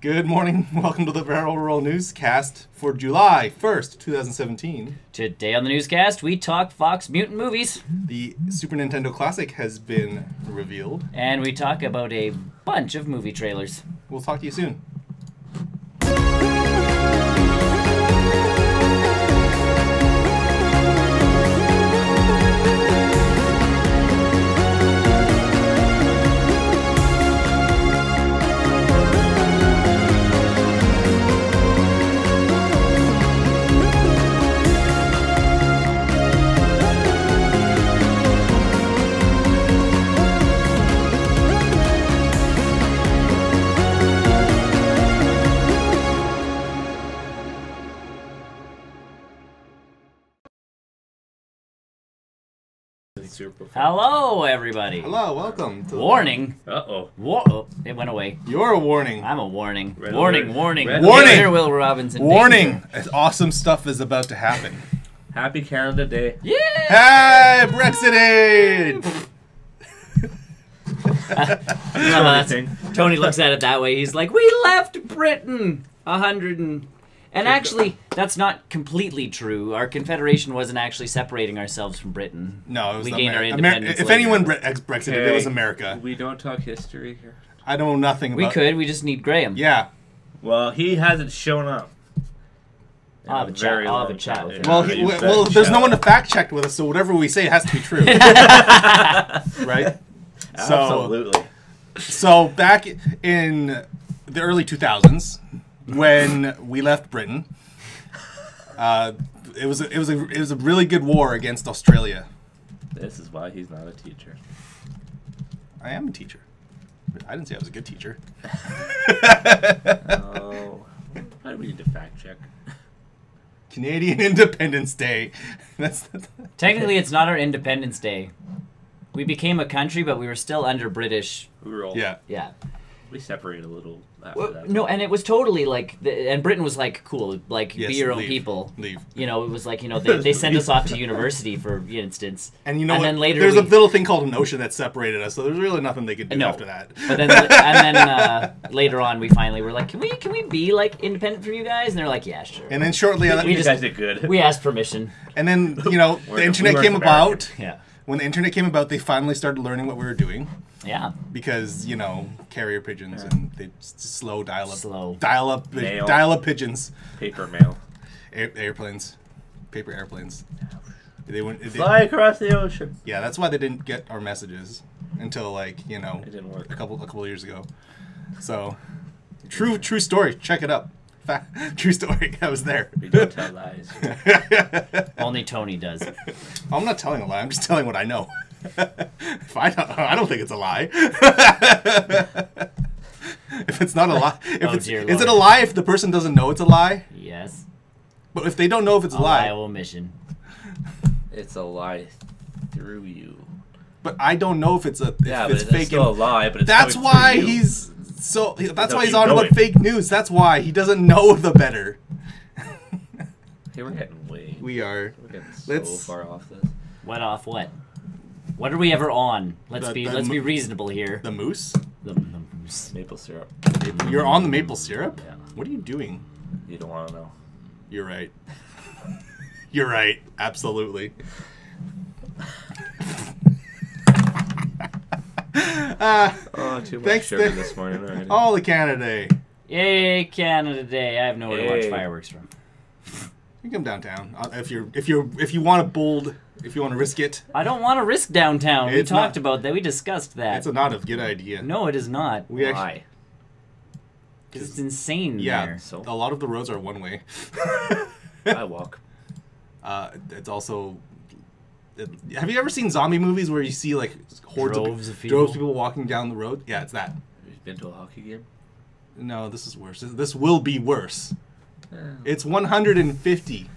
Good morning. Welcome to the Barrel Roll Newscast for July 1st, 2017. Today on the newscast, we talk Fox Mutant movies. The Super Nintendo Classic has been revealed. And we talk about a bunch of movie trailers. We'll talk to you soon. Hello, everybody. Hello, welcome. To Warning. Uh-oh. Oh, it went away. You're a warning. I'm a warning. Red warning, alert. warning. Red Warning. Danger, Will Robinson. Warning! Awesome stuff is about to happen. Happy Canada Day. Yeah! Hey, Brexit! Tony looks at it that way. He's like, we left Britain 100 and actually, that's not completely true. Our confederation wasn't actually separating ourselves from Britain. No, it was we gained our America. independence If later. anyone Brexited, it was America. We don't talk history here. I know nothing about We could. We just need Graham. Yeah. Well, he hasn't shown up. I'll have a chat. I'll have a chat with him. Well, You there's bet. no one to fact check with us, so whatever we say has to be true. Right? Absolutely. So back in the early 2000s, when we left Britain, it was a really good war against Australia. This is why he's not a teacher. I am a teacher. I didn't say I was a good teacher. Oh, why do we need to fact check? Canadian Independence Day. Technically, it's not our Independence Day. We became a country, but we were still under British. We were all, Yeah. Yeah. We separated a little after Well, that. no, and it was totally like, and Britain was like, cool, like, Yes, be your own leave. people. Leave. You know, it was like, you know, they sent us off to university, for instance. And you know and what? Then later There's a little thing called an ocean that separated us, so there's really nothing they could do No. after that. But then, later on, we finally were like, can we be like independent for you guys? And they're like, yeah, sure. And then shortly, You just- guys did good. We asked permission. and then you know, the internet weren't came American. about. Yeah. When the internet came about, they finally started learning what we were doing. Yeah. Because, you know, carrier pigeons and they slow dial up Mail. pigeons, Paper mail. airplanes, paper airplanes. They went. Fly across the ocean. Yeah, that's why they didn't get our messages until like It didn't work. a couple of years ago. So, true story. Check it up. True story. I was there. We don't tell lies. Only Tony does. I'm not telling a lie. I'm just telling what I know. If I don't think it's a lie. If it's not a lie, is it a lie if the person doesn't know it's a lie? Yes. But if they don't know if it's a lie, omission. It's a lie through you. but I don't know if it's a Yeah, if but it's it's fake. still a lie, but it's That's coming why through you. he's so. That's how why he's you on know about it. fake news. That's why he doesn't know the better. Hey, we're getting way. We are. We're getting so Let's- far off this. What off what? What are we ever on? Let's The- be the be reasonable here. The moose. The moose. Maple syrup. You're on the maple syrup. Yeah. What are you doing? You don't want to know. You're right. You're right. Absolutely. Oh, too much Thanks sugar to- this morning already. All the Canada Day. Yay, Canada Day! I have nowhere to watch Yay. fireworks from. You can come downtown if you want to risk it. I don't want to risk downtown. We It's talked not- about that. We discussed that. It's not a good idea. No, it is not. We actually, Why? Because it's insane yeah, there. So? a lot of the roads are one way. I walk. It's also. Have you ever seen zombie movies where you see like hordes Droves of of people? people walking down the road? Yeah, it's that. Have you been to a hockey game? No, this is worse. This will be worse. Oh. It's 150.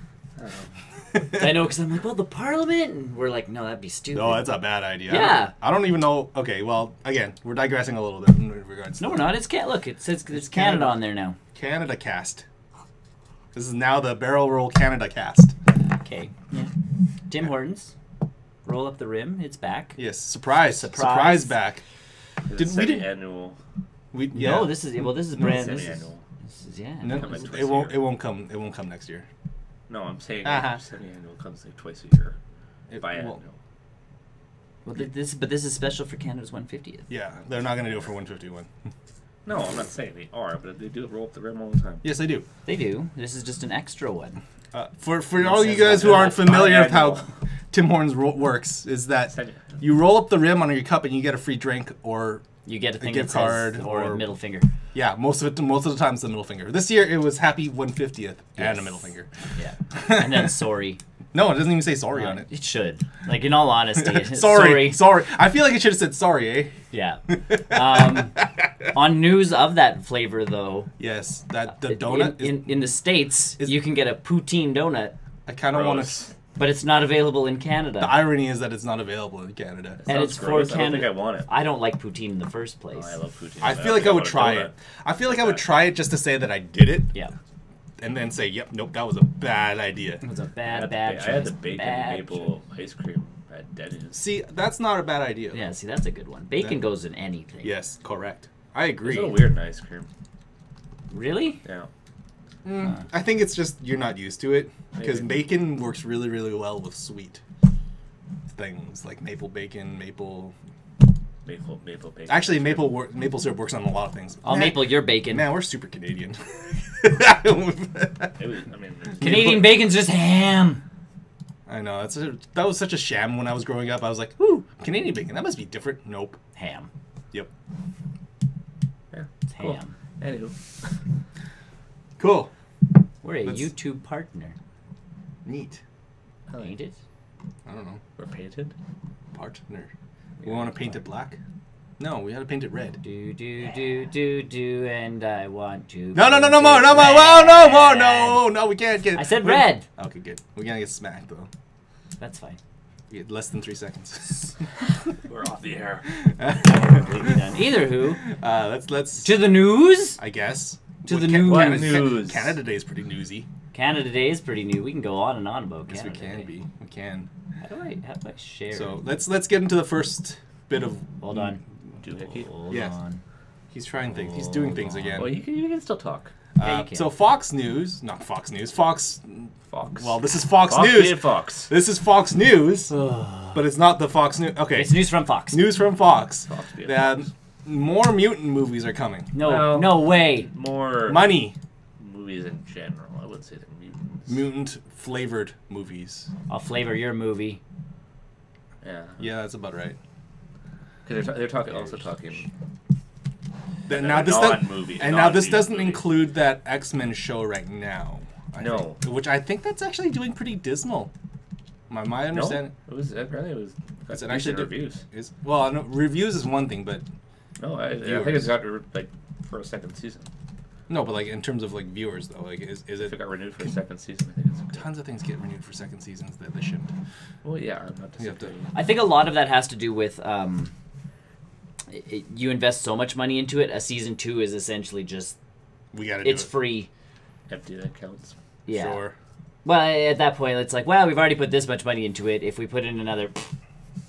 I know, because I'm like, well, the Parliament, and we're like, no, that'd be stupid. No, that's a bad idea. Yeah. I don't even know. Okay, well, again, we're digressing a little bit in regards. No, to we're not. It's look. It says it's Canada. Canada on there now. Canada cast. This is now the Barrel Roll Canada cast. Okay. Yeah. Tim Hortons. Roll up the rim. It's back. Yes, surprise Surprise. back. It's we didn't- annual. No, this is brand. Semi-annual. This is yeah. No, Come like twice it a won't. year. It won't come. It won't come next year. No, I'm saying semi-annual comes like twice a year. Biannual. Well, this is special for Canada's 150th. Yeah, they're not gonna do it for 151. No, I'm not saying they are, but they do roll up the rim all the time. Yes, they do. They do. This is just an extra one. For all you guys who aren't familiar with how Tim Hortons works, is that you roll up the rim on your cup and you get a free drink or You get a thing gift that card says, or a middle finger. Yeah, most of the time it's the middle finger. This year it was happy 150th and a middle finger. Yeah, and then sorry. No, it doesn't even say sorry on it. It should. Like, in all honesty. sorry. I feel like it should have said sorry, eh? Yeah. On news of that flavor, though. Yes, that the donut. In the States, you can get a poutine donut. I kind of want to... But it's not available in Canada. The irony is that it's not available in Canada. And it's gross. for Canada. I don't think I want it. I don't like poutine in the first place. Oh, I love poutine. I feel like I would try it. I feel like I would try it just to say that I did it. Yeah. And then say, yep, nope, that was a bad idea. It was a bad choice. I had the bacon maple ice cream at Denny's. See, that's not a bad idea. Yeah, see, that's a good one. Bacon goes in anything. Yes, correct. I agree. It's a weird in ice cream. Really? Yeah. I think it's just you're not used to it. Because Maybe. bacon works really, really well with sweet things. Like maple bacon, maple... Maple bacon. Actually, maple syrup works on a lot of things. I'll maple your bacon. Man, we're super Canadian. Canadian bacon's just ham. I know. That was such a sham when I was growing up. I was like, ooh, Canadian bacon. That must be different. Nope. Ham. Yep. Yeah. It's Cool. ham. Anywho. Cool. We're a YouTube partner. Neat. Ain't it? I don't know. We're painted? Partner. We want to paint it black? No, we had to paint it red. Do, and I want to. No more, no, we can't get. I said red. Okay, good. We're gonna get smacked though. That's fine. We get less than 3 seconds. We're off the air. Completely done. Either who. Let's. To the news. I guess. To the news. News. Canada Day is pretty newsy. Canada Day is pretty new. We can go on and on about Yes, Canada we can Day. be. We can. How do I share? So let's get into the first bit of. Hold on. Doohickey. Yes. He's trying things. He's doing things again. Well, you can still talk. Yeah, you can. So Fox News, not Fox News. Fox. Fox. Well, this is Fox Fox News. being Fox. This is Fox News, but it's not the Fox News. Okay. It's news from Fox. News from Fox. Fox being That Fox. more mutant movies are coming. No, Well, no way. More Money. movies in general. I would say they're mutants. Mutant flavored movies. I'll flavor your movie. Yeah. Yeah, that's about right. Because they're talking. Also talking. Now this non-movie. now this doesn't movie. include that X-Men show right now. I No. think, which I think that's actually doing pretty dismal. My understanding. No, it was apparently it was. Is it Got actually decent reviews. Is well, I know, reviews is one thing, but No, I think it's got like for a second season. no, but like in terms of like viewers though, like is If it it got renewed for a second season, I think it's okay. tons of things get renewed for second seasons that they shouldn't. Well, yeah, I'm not You have to- disagreeing. I think a lot of that has to do with you invest so much money into it. A season 2 is essentially just We gotta do it's it. free. Empty accounts. Yeah. Sure. Well, at that point, it's like, well, we've already put this much money into it. If we put in another,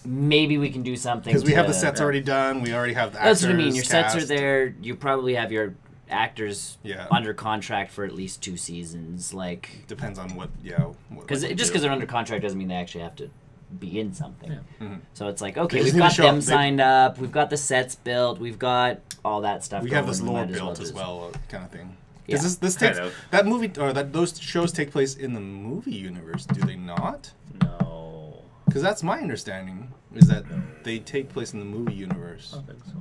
maybe we can do something. Because we have the to- sets already done. We already have the actors. That's what I mean. Your sets are cast. there. You probably have your actors Yeah. under contract for at least 2 seasons. Like, Depends on what. because just because they're under contract doesn't mean they actually have to be in something. Yeah. Mm-hmm. So it's like, okay, just we've need to got show them up. signed up. We've got the sets built. We've got all that stuff. We have going, this we lore might built as just- well, kind of thing. Yeah. Because this takes Kind of. that movie or that those shows take place in the movie universe, do they not? No. Because that's my understanding is that they take place in the movie universe. I don't think so.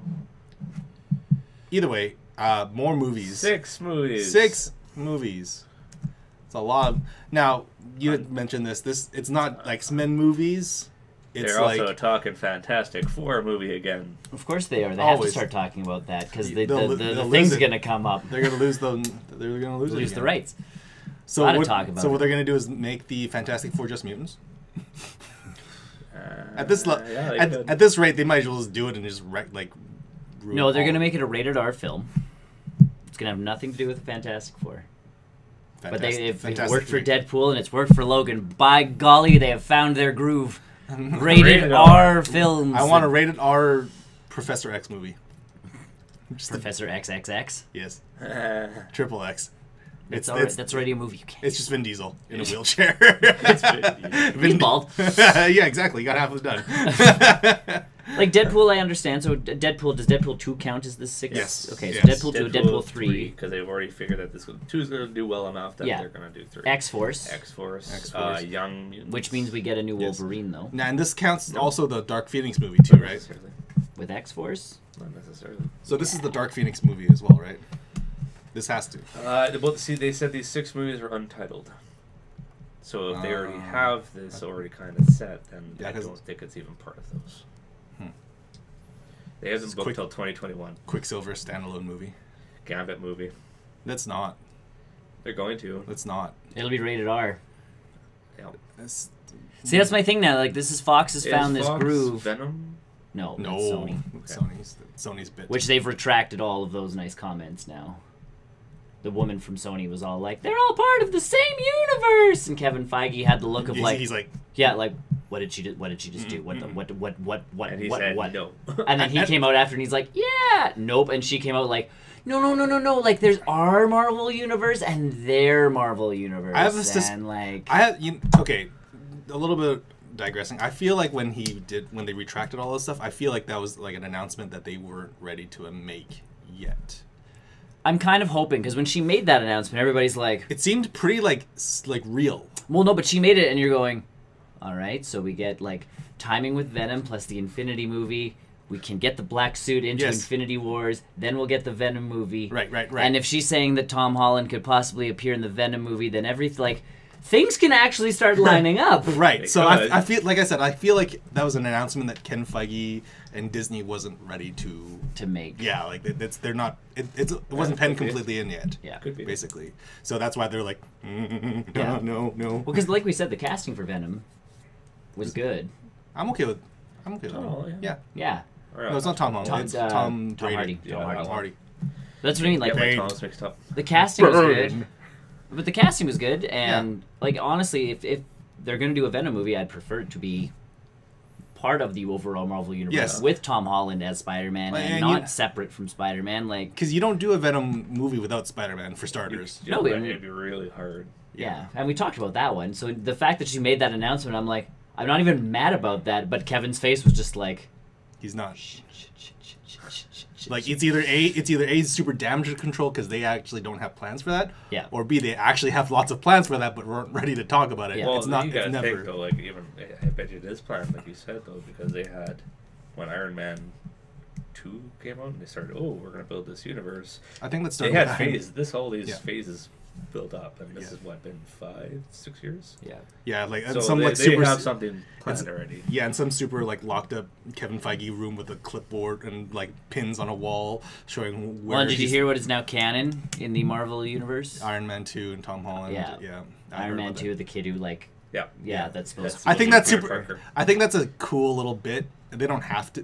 Either way, more movies. 6 movies. 6 movies. It's a lot. Now you had mentioned this. It's not like X-Men movies. It's They're like also talking Fantastic Four movie again. Of course they are. They have to Always. start talking about that because the They'll lose thing's it. going to come up. they're gonna lose the. They're gonna lose it Lose the again. rights. So Gotta what, talk about so it. what they're gonna do is make the Fantastic Four just mutants. At yeah, at this rate, they might as well just do it and just ruin No, they're all- going to make it a rated R film. It's going to have nothing to do with the Fantastic Four. But if it Fantastic worked for Three. Deadpool and it's worked for Logan, by golly, they have found their groove. Rated Rated R films. I want a rated R Professor X movie. Professor XXX. Yes. Triple X. That's already a movie. You can't. It's just Vin Diesel in a wheelchair. He's bald. Yeah, exactly. You got half of it done. Like Deadpool, I understand. So does Deadpool 2 count as the 6? Yes. Okay, so Yes. Deadpool 2, Deadpool 3. Because they've already figured that 2 is going to do well enough that they're going to do 3. X-Force. X-Force. Young Mutants. Which means we get a new Wolverine, though. Now, and this counts also the Dark Phoenix movie, too, right? With X-Force? Not necessarily. So this is the Dark Phoenix movie as well, right? This has to. Well, see, they said these 6 movies are untitled. So if they already have this already kind of set, then I don't think it's even part of those. They have them booked till 2021. Quicksilver standalone movie. Gambit movie. That's not. They're going to. That's not. It'll be rated R. Yeah. See, that's my thing now. Like, this is Fox has found this Fox groove. Venom? No, No. it's Sony. Sony's bit. Which they've retracted all of those nice comments now. The woman from Sony was all like, "They're all part of the same universe," and Kevin Feige had the look of he's like, yeah, like, what did she just do? What? And he said no. And then he came out after, and he's like, "Yeah, nope." And she came out like, "No. Like, there's our Marvel universe and their Marvel universe." I have this. Okay, a little bit digressing. I feel like when they retracted all this stuff, I feel like that was like an announcement that they weren't ready to make yet. I'm kind of hoping, because when she made that announcement, everybody's like... It seemed pretty, like real. Well, no, but she made it, and you're going, all right, so we get, like, timing with Venom plus the Infinity movie. We can get the black suit into Infinity Wars. Then we'll get the Venom movie. Right. And if she's saying that Tom Holland could possibly appear in the Venom movie, then things can actually start lining up. Right. So I feel, like I said, I feel like that was an announcement that Ken Feige and Disney wasn't ready to make. Yeah, like they're not. It wasn't penned completely in yet. Yeah, could be. Basically. So that's why they're like, no. Well, because like we said, the casting for Venom was good. I'm okay with it. Yeah. No, it's not Tom Holland. It's Tom Hardy. Tom Hardy. That's what I mean. Like, my Tom's mixed up. The casting was good. But the casting was good, and like honestly, if they're gonna do a Venom movie, I'd prefer it to be part of the overall Marvel universe with Tom Holland as Spider-Man and not separate from Spider-Man. Like, because you don't do a Venom movie without Spider-Man for starters. No, it'd be really hard. Yeah, and we talked about that one. So the fact that she made that announcement, I'm like, I'm not even mad about that. But Kevin's face was just like, he's not. Like it's either A super damage control because they actually don't have plans for that, or B they actually have lots of plans for that but weren't ready to talk about it. Yeah. Well, it's not. You gotta it's never. think though, like even I bet you it is planned, like you said though, because they had when Iron Man 2 came out and they started, we're gonna build this universe. I think that's they had phases. All these phases built up, and this has been 5-6 years. Yeah, like so some they super have something planned already. Yeah, and some super like locked up Kevin Feige room with a clipboard and like pins on a wall showing where. Well, did you hear what is now canon in the Marvel universe? Iron Man 2 and Tom Holland. Yeah. Iron Man 2, the kid who like. Yeah, that's supposed to. I think that's super. Parker. I think that's a cool little bit. They don't have to.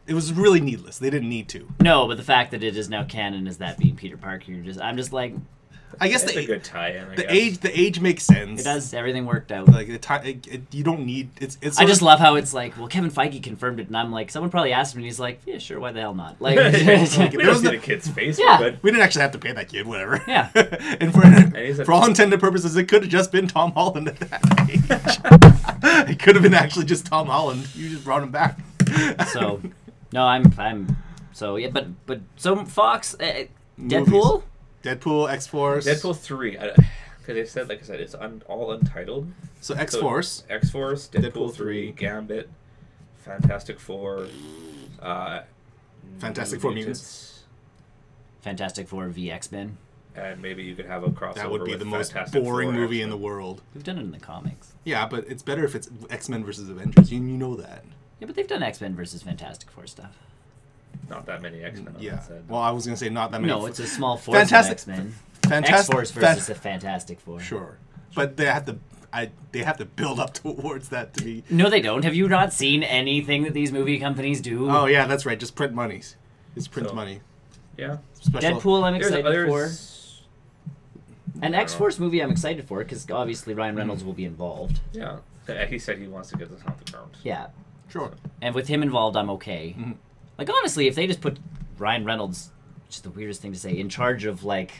It was really needless. They didn't need to. No, but the fact that it is now canon is that being Peter Parker. I'm just like. I guess it's a good tie-in. The age makes sense. It does. Everything worked out. Like you don't need. It's. I just love how it's like. Well, Kevin Feige confirmed it, and I'm like, someone probably asked him, and he's like, yeah, sure, why the hell not? Like, we don't see the kid's face. Yeah, we didn't actually have to pay that kid, whatever. Yeah, and for all intended purposes, it could have just been Tom Holland at that age. It could have been actually just Tom Holland. You just brought him back. So, no, I'm. So yeah, but so Fox, Deadpool. Deadpool, X-Force. Deadpool 3. Because they said, like I said, it's all untitled. So X-Force. So X-Force, Deadpool 3, Gambit, Fantastic Four, Fantastic Four Mutants. Fantastic Four v X-Men. And maybe you could have a crossover. That would be with the most Fantastic boring Four, movie in the world. We've done it in the comics. Yeah, but it's better if it's X-Men versus Avengers. You know that. Yeah, but they've done X-Men versus Fantastic Four stuff. Not that many X-Men. Yeah. Well, I was going to say not that many. No, it's a small force of X-Men. X-Force versus the Fantastic Four. Sure. But they have to build up towards that to be... No, they don't. Have you not seen anything that these movie companies do? Oh, yeah, that's right. Just print monies. Just print money. Yeah. Deadpool I'm excited for. An X-Force movie I'm excited for because obviously Ryan Reynolds will be involved. Yeah. He said he wants to get this off the ground. Yeah. Sure. And with him involved, I'm okay. Mm-hmm. Like, honestly, if they just put Ryan Reynolds which is the weirdest thing to say, in charge of like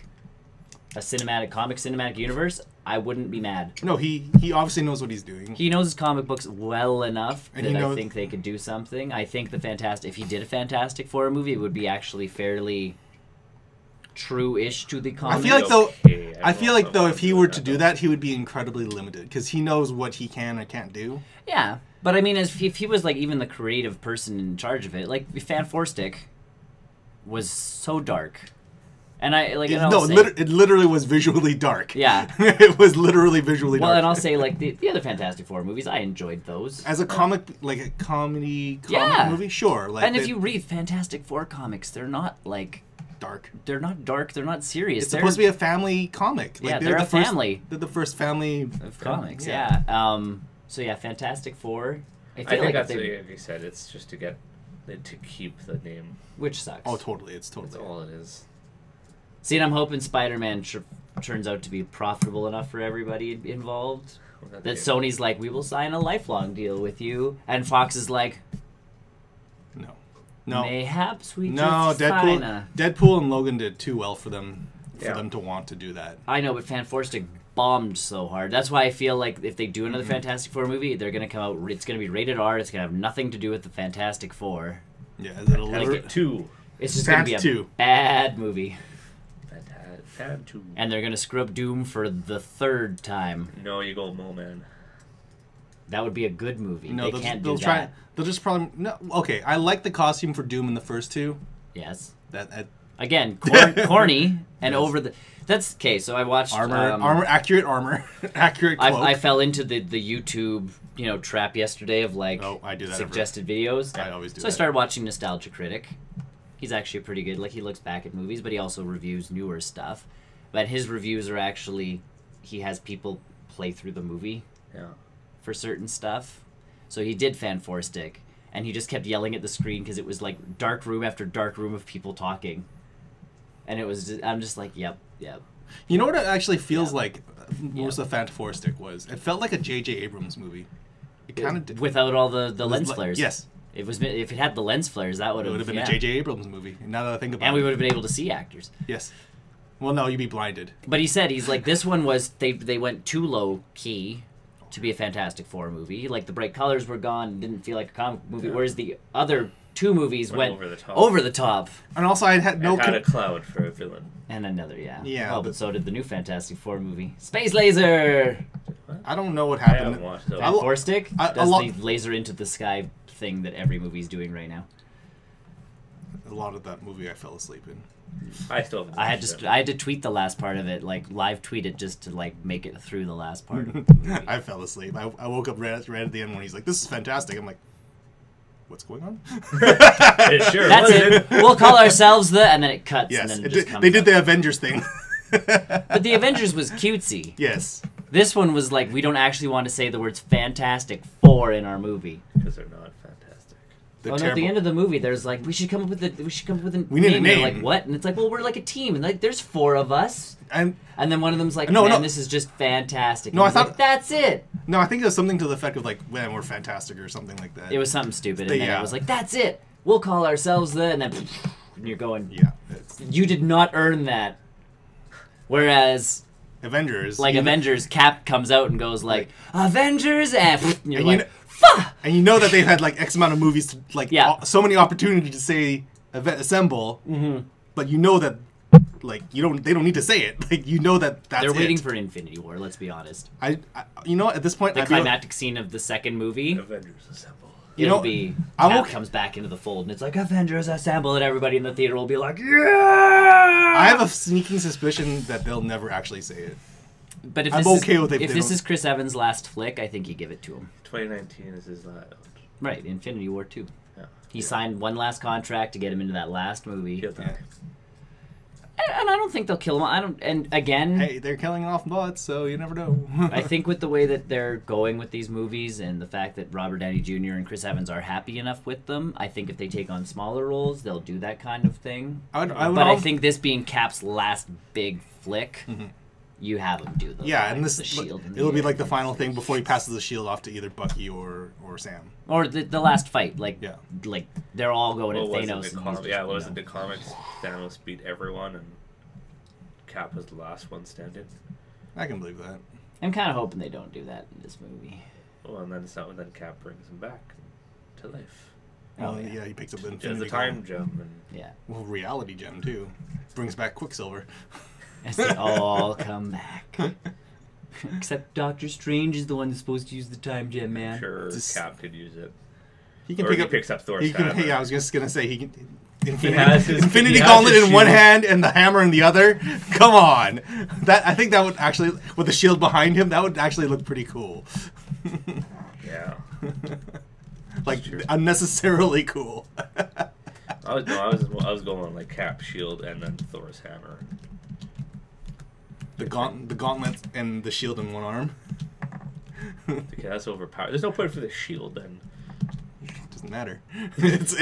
a cinematic universe, I wouldn't be mad. No, he obviously knows what he's doing. He knows his comic books well enough And that I think they could do something. I think if he did a Fantastic Four movie, it would be actually fairly true-ish to the comic. I feel like though if he were to do that, he would be incredibly limited because he knows what he can and can't do. Yeah, but I mean, if he was like even the creative person in charge of it, like Fanforstic was so dark. And it literally was visually dark. Yeah. It was literally visually dark. Well, and I'll say, like, the other Fantastic Four movies, I enjoyed those. As a comic, like a comedy movie, sure. Like, and if you read Fantastic Four comics, they're not, like... dark. They're not dark, they're not serious. It's supposed to be a family comic. Like, they're a family. They're the first family... of comics, yeah. So, yeah, Fantastic Four. I think that's like you said, it's just to keep the name. Which sucks. Oh, totally. That's all it is. See, and I'm hoping Spider-Man turns out to be profitable enough for everybody involved that Sony's like, we will sign a lifelong deal with you, and Fox is like, no, mayhaps we just sign a... Deadpool and Logan did too well for them to want to do that. I know, but Fanforstic bombed so hard. That's why I feel like if they do another Fantastic Four movie, they're gonna come out. It's gonna be rated R. It's gonna have nothing to do with the Fantastic Four. Yeah, it's just gonna be a bad movie. And they're gonna screw up Doom for the third time. No, you go man. That would be a good movie. No, they can't do that. They'll just probably okay. I like the costume for Doom in the first two. Yes. That again, corny and over the. That's okay. So I watched accurate armor, accurate cloak. I fell into the YouTube trap yesterday of like I do that suggested videos. I always do. So I started watching Nostalgia Critic. He's actually pretty good. Like, he looks back at movies, but he also reviews newer stuff. But his reviews are actually... He has people play through the movie for certain stuff. So he did Fanforstic, and he just kept yelling at the screen because it was, like, dark room after dark room of people talking. And it was... I'm just like, yep. You know what it actually feels like most of Fanforstic was? It felt like a J.J. Abrams movie. It kind of did. Without all the lens flares. Yes. If it had the lens flares, that would have been a J.J. Abrams movie. Now that I think about it. And we would have been able to see actors. Yes. Well, no, you'd be blinded. But he's like, this one was, they went too low key to be a Fantastic Four movie. Like, the bright colors were gone, didn't feel like a comic movie, whereas the other two movies went over the top. And also, I had a cloud for a villain. And another, yeah. Yeah. But so did the new Fantastic Four movie. Space Laser! I don't know what happened. I haven't watched those. Fanforstic does the laser into the sky thing that every movie's doing right now. A lot of that movie I fell asleep in. I had to tweet the last part of it, like live tweet it just to like make it through the last part of the movie. I fell asleep. I woke up right at the end when he's like, "This is fantastic." I'm like, "What's going on?" That's it. We'll call ourselves and then it cuts. Yes, and then they did the Avengers thing. But the Avengers was cutesy. Yes. This one was like, we don't actually want to say the words Fantastic Four in our movie. Because they're not fantastic. At the end of the movie, there's like, we should come up with a name. We need a name. They're like, what? And it's like, well, we're like a team, and like, there's four of us. And then one of them's like, this is just fantastic. No, I thought that's it. No, I think it was something to the effect of like, man, we're fantastic or something like that. It was something stupid, and then it was like, that's it. We'll call ourselves and then and you're going, you did not earn that. Whereas Avengers, Avengers, Cap comes out and goes like Avengers, and you're like, and you know that they've had like X amount of movies to so many opportunities to say assemble, but you know that they don't need to say it. Like you know that's they're waiting for Infinity War. Let's be honest. I at this point the climactic scene of the second movie, Avengers assemble. It'll be Cap comes back into the fold and it's like Avengers assemble, and everybody in the theater will be like, yeah. I have a sneaking suspicion that they'll never actually say it. But if this is Chris Evans' last flick, I think you give it to him. 2019 is his last. Right, Infinity War 2. Yeah. He signed one last contract to get him into that last movie. He'll die. And I don't think they'll kill him. And again... Hey, they're killing off butts, so you never know. I think with the way that they're going with these movies and the fact that Robert Downey Jr. and Chris Evans are happy enough with them, I think if they take on smaller roles, they'll do that kind of thing. I think this being Cap's last big flick, you have him do the shield. It'll be like the final thing before he passes the shield off to either Bucky or Sam. Or the last fight, like they're all going at Thanos. Wasn't the comics? Thanos beat everyone, and Cap was the last one standing. I can believe that. I'm kind of hoping they don't do that in this movie. Well, and then Cap brings him back to life. Oh yeah, he picks up the Infinity the time gem. And well, reality gem too. Brings back Quicksilver. As they all come back. Except Doctor Strange is the one that's supposed to use the time gem, man. I'm sure Cap could use it. He can picks up Thor's hammer. Yeah, I was just gonna say he can. Infinity Gauntlet in one hand and the hammer in the other. Come on, I think that would actually, with the shield behind him, that would actually look pretty cool. Yeah. Like unnecessarily cool. I was going like Cap, shield, and then Thor's hammer. The gauntlet and the shield in one arm. Okay, that's overpowered. There's no point for the shield then. Doesn't matter. Guess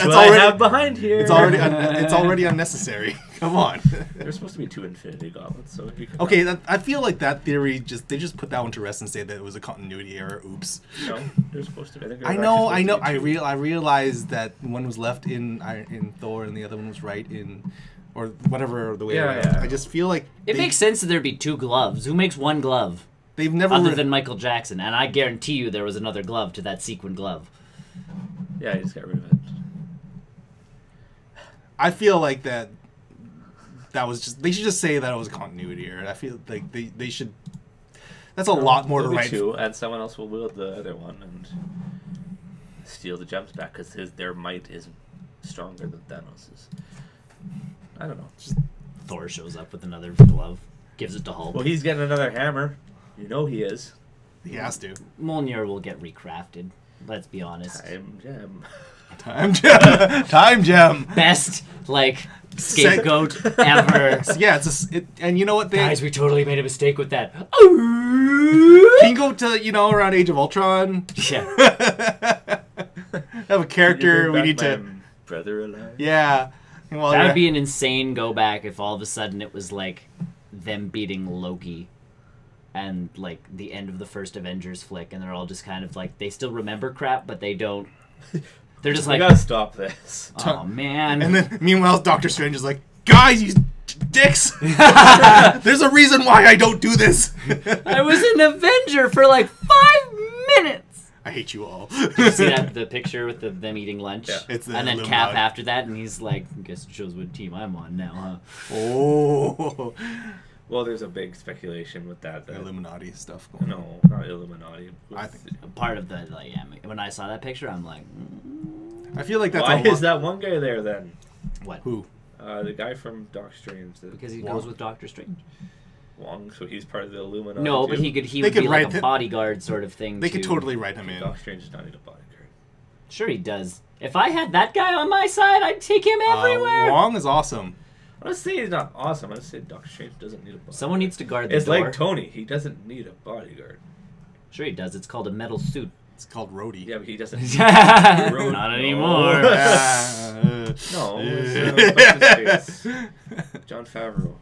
what I have behind here. It's already unnecessary. Come on. There's supposed to be 2 Infinity Gauntlets, so okay. I feel like that theory they just put that one to rest and say that it was a continuity error. Oops. No, they're supposed to be. I know. I realized that one was left in Thor and the other one was right in, or whatever the way. Yeah. I just feel like it makes sense that there'd be 2 gloves. Who makes 1 glove? They've never other than Michael Jackson, and I guarantee you there was another glove to that sequin glove. Yeah, he just got rid of it. I feel like that was just... They should just say that it was a continuity error. I feel like they should... That's a lot more to write. 2, and someone else will wield the other one and steal the gems back, because their might is stronger than Thanos's. I don't know. Just Thor shows up with another glove, gives it to Hulk. Well, he's getting another hammer. You know he is. He has to. Mjolnir will get recrafted. Let's be honest. Time gem. Time gem. Best scapegoat ever. Yeah, and you know what? Guys, we totally made a mistake with that. Can you go to around Age of Ultron? Yeah. Have a character we need to. Brother alive. Yeah. That would be an insane go back if all of a sudden it was like them beating Loki. And, the end of the first Avengers flick, and they're all just kind of, they still remember crap, but they don't... They're just we gotta stop this. Oh, man. And then, meanwhile, Doctor Strange is like, guys, you dicks! There's a reason why I don't do this! I was an Avenger for, 5 minutes! I hate you all. Did you see the picture with them eating lunch? Yeah. It's and then Cap after that, and he's like, I guess it shows what team I'm on now, huh? Oh... Well, there's a big speculation with that. Illuminati stuff. No, not Illuminati. I think part of the when I saw that picture, I'm like, I feel like that's why is that one guy there then? What? Who? The guy from Doctor Strange. Because he goes with Doctor Strange. Wong, so he's part of the Illuminati. No, but he would be like a bodyguard sort of thing. They could totally write him in. Doctor Strange does not need a bodyguard. Sure, he does. If I had that guy on my side, I'd take him everywhere. Wong is awesome. I'm not saying he's not awesome. I'm saying Doctor Strange doesn't need a bodyguard. Someone needs to guard the door. It's like Tony. He doesn't need a bodyguard. Sure he does. It's called a metal suit. It's called Rhodey. Yeah, but he doesn't. Not anymore. No. It's John Favreau.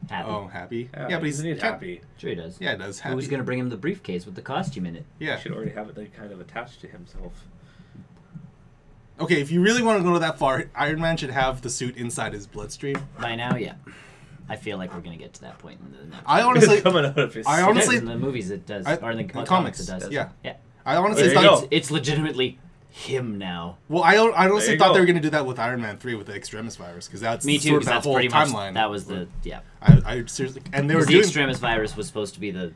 Happy. Oh, Happy? Yeah, but he doesn't need Happy. Sure he does. Yeah, it does. Happy. Who's going to bring him the briefcase with the costume in it? Yeah. He should already have it kind of attached to himself. Okay, if you really want to go that far, Iron Man should have the suit inside his bloodstream. By now, yeah. I feel like we're going to get to that point in the next I honestly... coming out of his in the movies it does. Or in the comics it does. Yeah. Yeah. I honestly thought... It's legitimately him now. Well, I honestly thought they were going to do that with Iron Man 3 with the Extremis virus, because that's Me too, sort of that that's whole pretty timeline. Much, that was the... Yeah. I seriously... And they were the Extremis virus was supposed to be the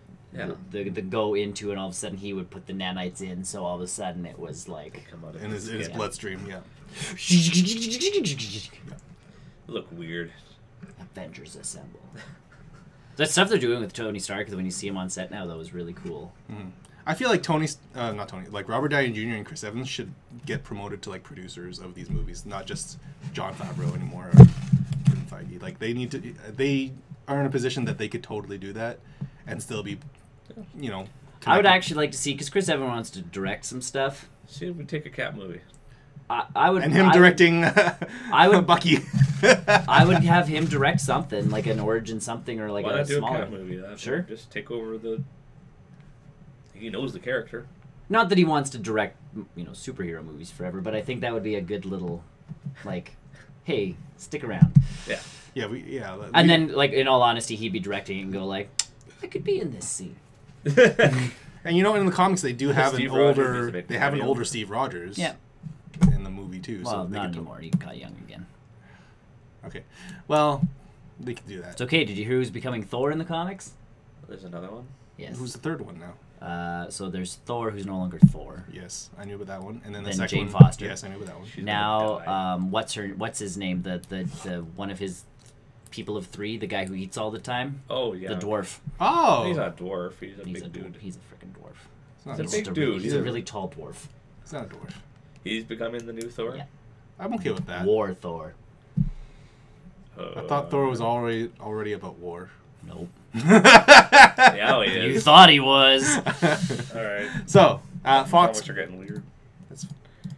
go into, and all of a sudden he would put the nanites in, so all of a sudden it was like... Come out of in his bloodstream, yeah. Look weird. Avengers assemble. That stuff they're doing with Tony Stark, because when you see him on set now, that was really cool. Mm-hmm. I feel like Robert Downey Jr. and Chris Evans should get promoted to producers of these movies, not just Jon Favreau anymore or Kevin Feige. Like they are in a position that they could totally do that and still be, connected. I would actually like to see, because Chris Evans wants to direct some stuff. See if we take a Cap movie. I would, and him directing I would Bucky. I would have him direct something like an origin something or like Why a not do smaller a cat movie? Sure. Just take over the. He knows the character. Not that he wants to direct, superhero movies forever, but I think that would be a good little, like, hey, stick around. Yeah. Yeah, and then, like, in all honesty, he'd be directing it and go like, I could be in this scene. And in the comics they do have Steve an Rogers older Steve Rogers. Yeah. In the movie too. Well, so not anymore. He got young again. Okay. Well, they could do that. It's okay. Did you hear who's becoming Thor in the comics? There's another one. Yes. Who's the third one now? So there's Thor, who's no longer Thor. Yes, I knew about that one. And then the Then second Jane one, Foster. Yes, I knew about that one. She's Now, what's his name? The one of his people of three, the guy who eats all the time. Oh yeah. The dwarf. Oh, He's not a dwarf. He's a He's big dude. He's a freaking dwarf. It's not He's a a dwarf. big dude. He's a really tall dwarf. It's not a dwarf. He's becoming the new Thor. Yeah. I'm okay with that. War Thor. I thought Thor was already about war. Nope. Yeah, he is. You thought he was. All right. So, Fox. Comics are getting weird.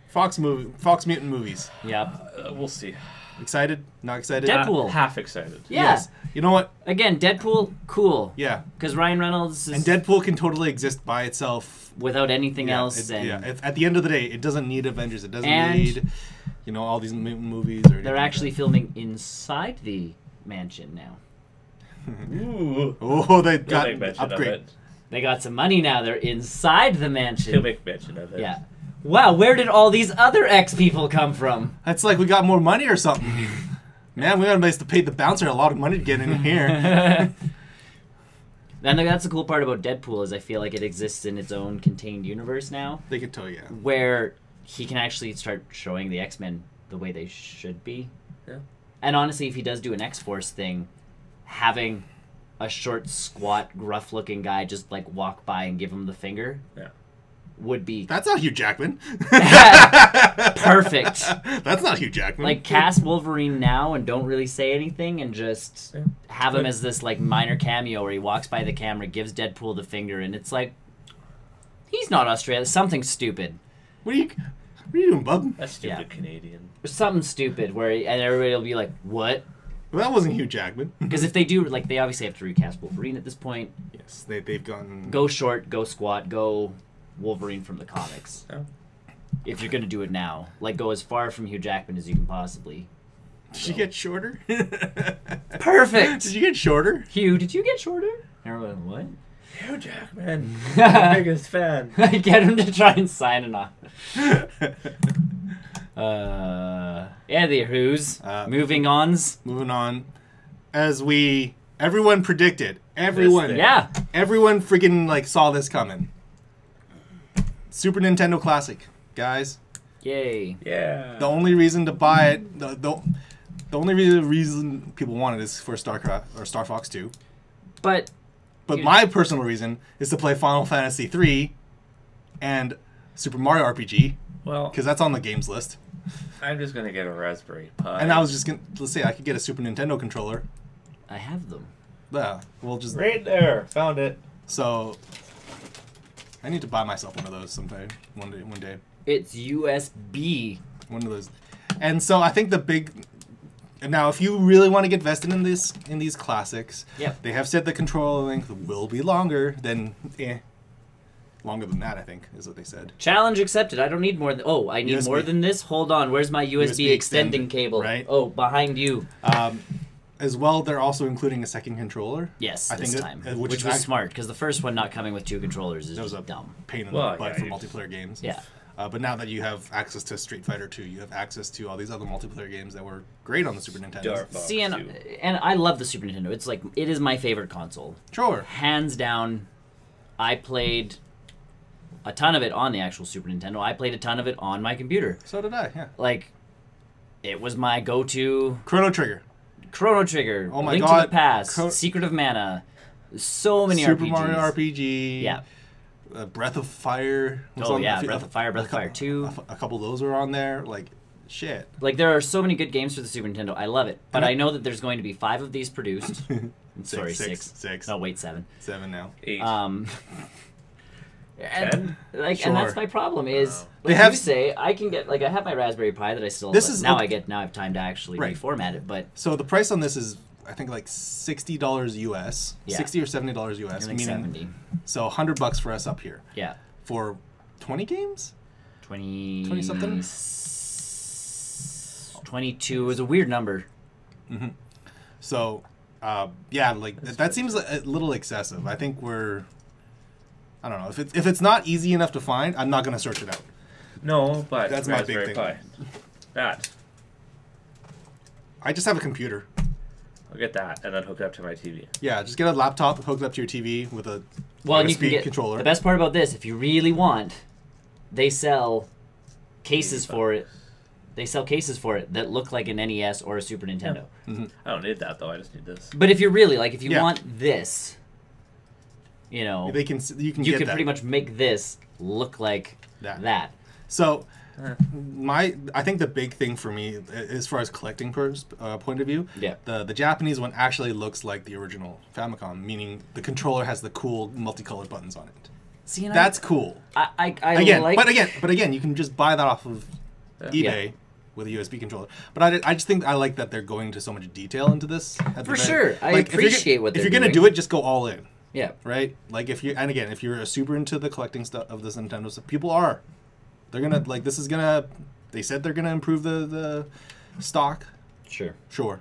Fox Mutant movies. Yep. We'll see. Excited? Not excited? Deadpool. Half excited. Yeah. Yes. You know what? Again, Deadpool, cool. Yeah. Because Ryan Reynolds is And Deadpool can totally exist by itself. without anything else. At the end of the day, it doesn't need Avengers. It doesn't And need, all these mutant movies. Or they're actually filming inside the mansion now. Ooh. Oh, they He'll got make mention of upgrade. it. They got some money now. They're inside the mansion. He'll make mention of it. Yeah. Wow, where did all these other X people come from? That's like we got more money or something. Man, we got a place to pay the bouncer a lot of money to get in here. And that's the cool part about Deadpool is I feel like it exists in its own contained universe now. They could tell you. Where he can actually start showing the X-Men the way they should be. Yeah. And honestly, if he does do an X-Force thing, having a short, squat, gruff-looking guy just like walk by and give him the finger would be That's not Hugh Jackman. perfect. That's not Hugh Jackman. Like, cast Wolverine now and don't really say anything and just have him as this like minor cameo where he walks by the camera, gives Deadpool the finger, and it's like, he's not Australian. Something stupid. What are you doing, bub? That's stupid Canadian. Something stupid and everybody will be like, what? Well, that wasn't Hugh Jackman. Because if they do, like, they obviously have to recast Wolverine at this point. Yes, they've gone... Go short, go squat, go Wolverine from the comics. Oh. If you're going to do it now. Like, go as far from Hugh Jackman as you can possibly. Did you get shorter? Perfect! Did you get shorter? Hugh, did you get shorter? Everyone, what? Hugh Jackman. My biggest fan. I get him to try and sign it off. Yeah, the who's. Moving ons. Moving on. As everyone predicted. Everyone. Yeah. Everyone freaking, saw this coming. Super Nintendo Classic, guys. Yay. Yeah. The only reason to buy it, the only reason people want it is for StarCraft or Star Fox 2. But my personal reason is to play Final Fantasy 3 and Super Mario RPG. Well, because that's on the games list. I'm just gonna get a Raspberry Pi. And I was just gonna, let's say I could get a Super Nintendo controller. I have them. Yeah, we'll just right there. Found it. So I need to buy myself one of those sometime. One day. It's USB. One of those. And so I think the big. Now, if you really want to get vested in these classics, they have said the controller length will be longer than. Longer than that, I think, is what they said. Challenge accepted. I don't need more than... Oh, I need USB. More than this? Hold on. Where's my USB extending cable? Right. Oh, behind you. As well, they're also including a second controller. Yes, this time. Which was smart, because the first one not coming with two controllers is just dumb. Pain in the butt for multiplayer games. Yeah. But now that you have access to Street Fighter 2, you have access to all these other multiplayer games that were great on the Super Nintendo. See, and I love the Super Nintendo. It's like, it is my favorite console. Sure. Hands down, I played a ton of it on the actual Super Nintendo. I played a ton of it on my computer. So did I, yeah. Like, it was my go-to... Chrono Trigger. Oh my God. Link to the Past. Secret of Mana. So many Super RPGs. Mario RPG. Yeah. Breath of Fire. Breath of Fire, Breath of Fire 2. A couple of those were on there. Shit. Like, there are so many good games for the Super Nintendo. I love it. But I know that there's going to be 5 of these produced. Sorry, 6. Six. Oh, wait, 7. 7 now. 8. And, like, Sure. and that's my problem is, They like have you say, I can get, like, I have my Raspberry Pi that I still, This like, is now okay. I have time to actually Right. reformat it, but So the price on this is, I think, like $60 US, Yeah. $60 or $70 US, I think meaning 70. so $100 for us up here Yeah. for 20 games. 20 something? 22 is a weird number. So, yeah, like that seems a little excessive. I think I don't know if it's not easy enough to find, I'm not gonna search it out. No, but That's my big Raspberry thing. Pi. That. I just have a computer. I'll get that and then hook it up to my TV. Yeah, just get a laptop hooked up to your TV with a Well, and you USB can get controller. the best part about this. If you really want, they sell cases for it. They sell cases for it that look like an NES or a Super Nintendo. I don't need that though. I just need this. But if you're really like, if you Yeah. want this, you know, you can you get could that. pretty much make this look like that. So, I think the big thing for me, as far as collecting point of view, Yeah. the Japanese one actually looks like the original Famicom, meaning the controller has the cool multicolored buttons on it. See, and That's cool. I Again, like. but again, you can just buy that off of eBay with a USB controller. But I just think I like that they're going to so much detail into this. For sure. I appreciate what if they're you're gonna doing. do it, just go all in. Yeah. Right? Like if you're super into the collecting stuff of this Nintendo stuff, people are. They're gonna like this is gonna. They said they're gonna improve the stock. Sure. Sure.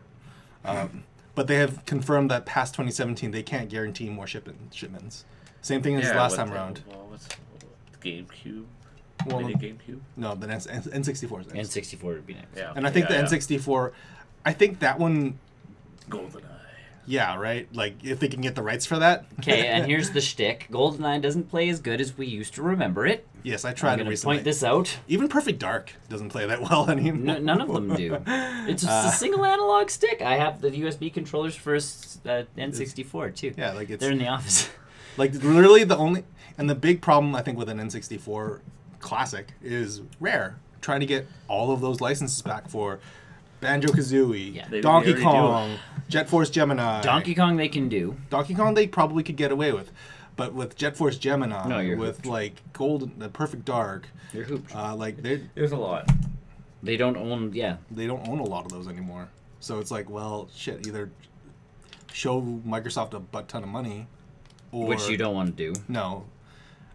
But they have confirmed that past 2017 they can't guarantee more shipments. Same thing as last time around. What's the GameCube? Well, Mini GameCube? No, the N64 is next. N64 would be nice. Yeah. And I think the yeah. N64, I think that one. GoldenEye. Yeah, right. Like if they can get the rights for that. Okay, and here's the shtick: GoldenEye doesn't play as good as we used to remember it. Yes, I I'm tried it going to recently. point this out. Even Perfect Dark doesn't play that well anymore. None of them do. It's just a single analog stick. I have the USB controllers for N64 too. Yeah, like it's They're in the office. like literally the only and the big problem I think with an N64 classic is Rare trying to get all of those licenses back for Banjo-Kazooie, Yeah. They Donkey already Kong, Jet Force Gemini. Donkey Kong they can do. Donkey Kong they probably could get away with, but with Jet Force Gemini, No, you're with hooped. like the Perfect Dark, You're hooped. like There's a lot. They don't own. Yeah. they don't own a lot of those anymore. So it's like, well, shit, either show Microsoft a butt ton of money, or Which you don't want to do. No,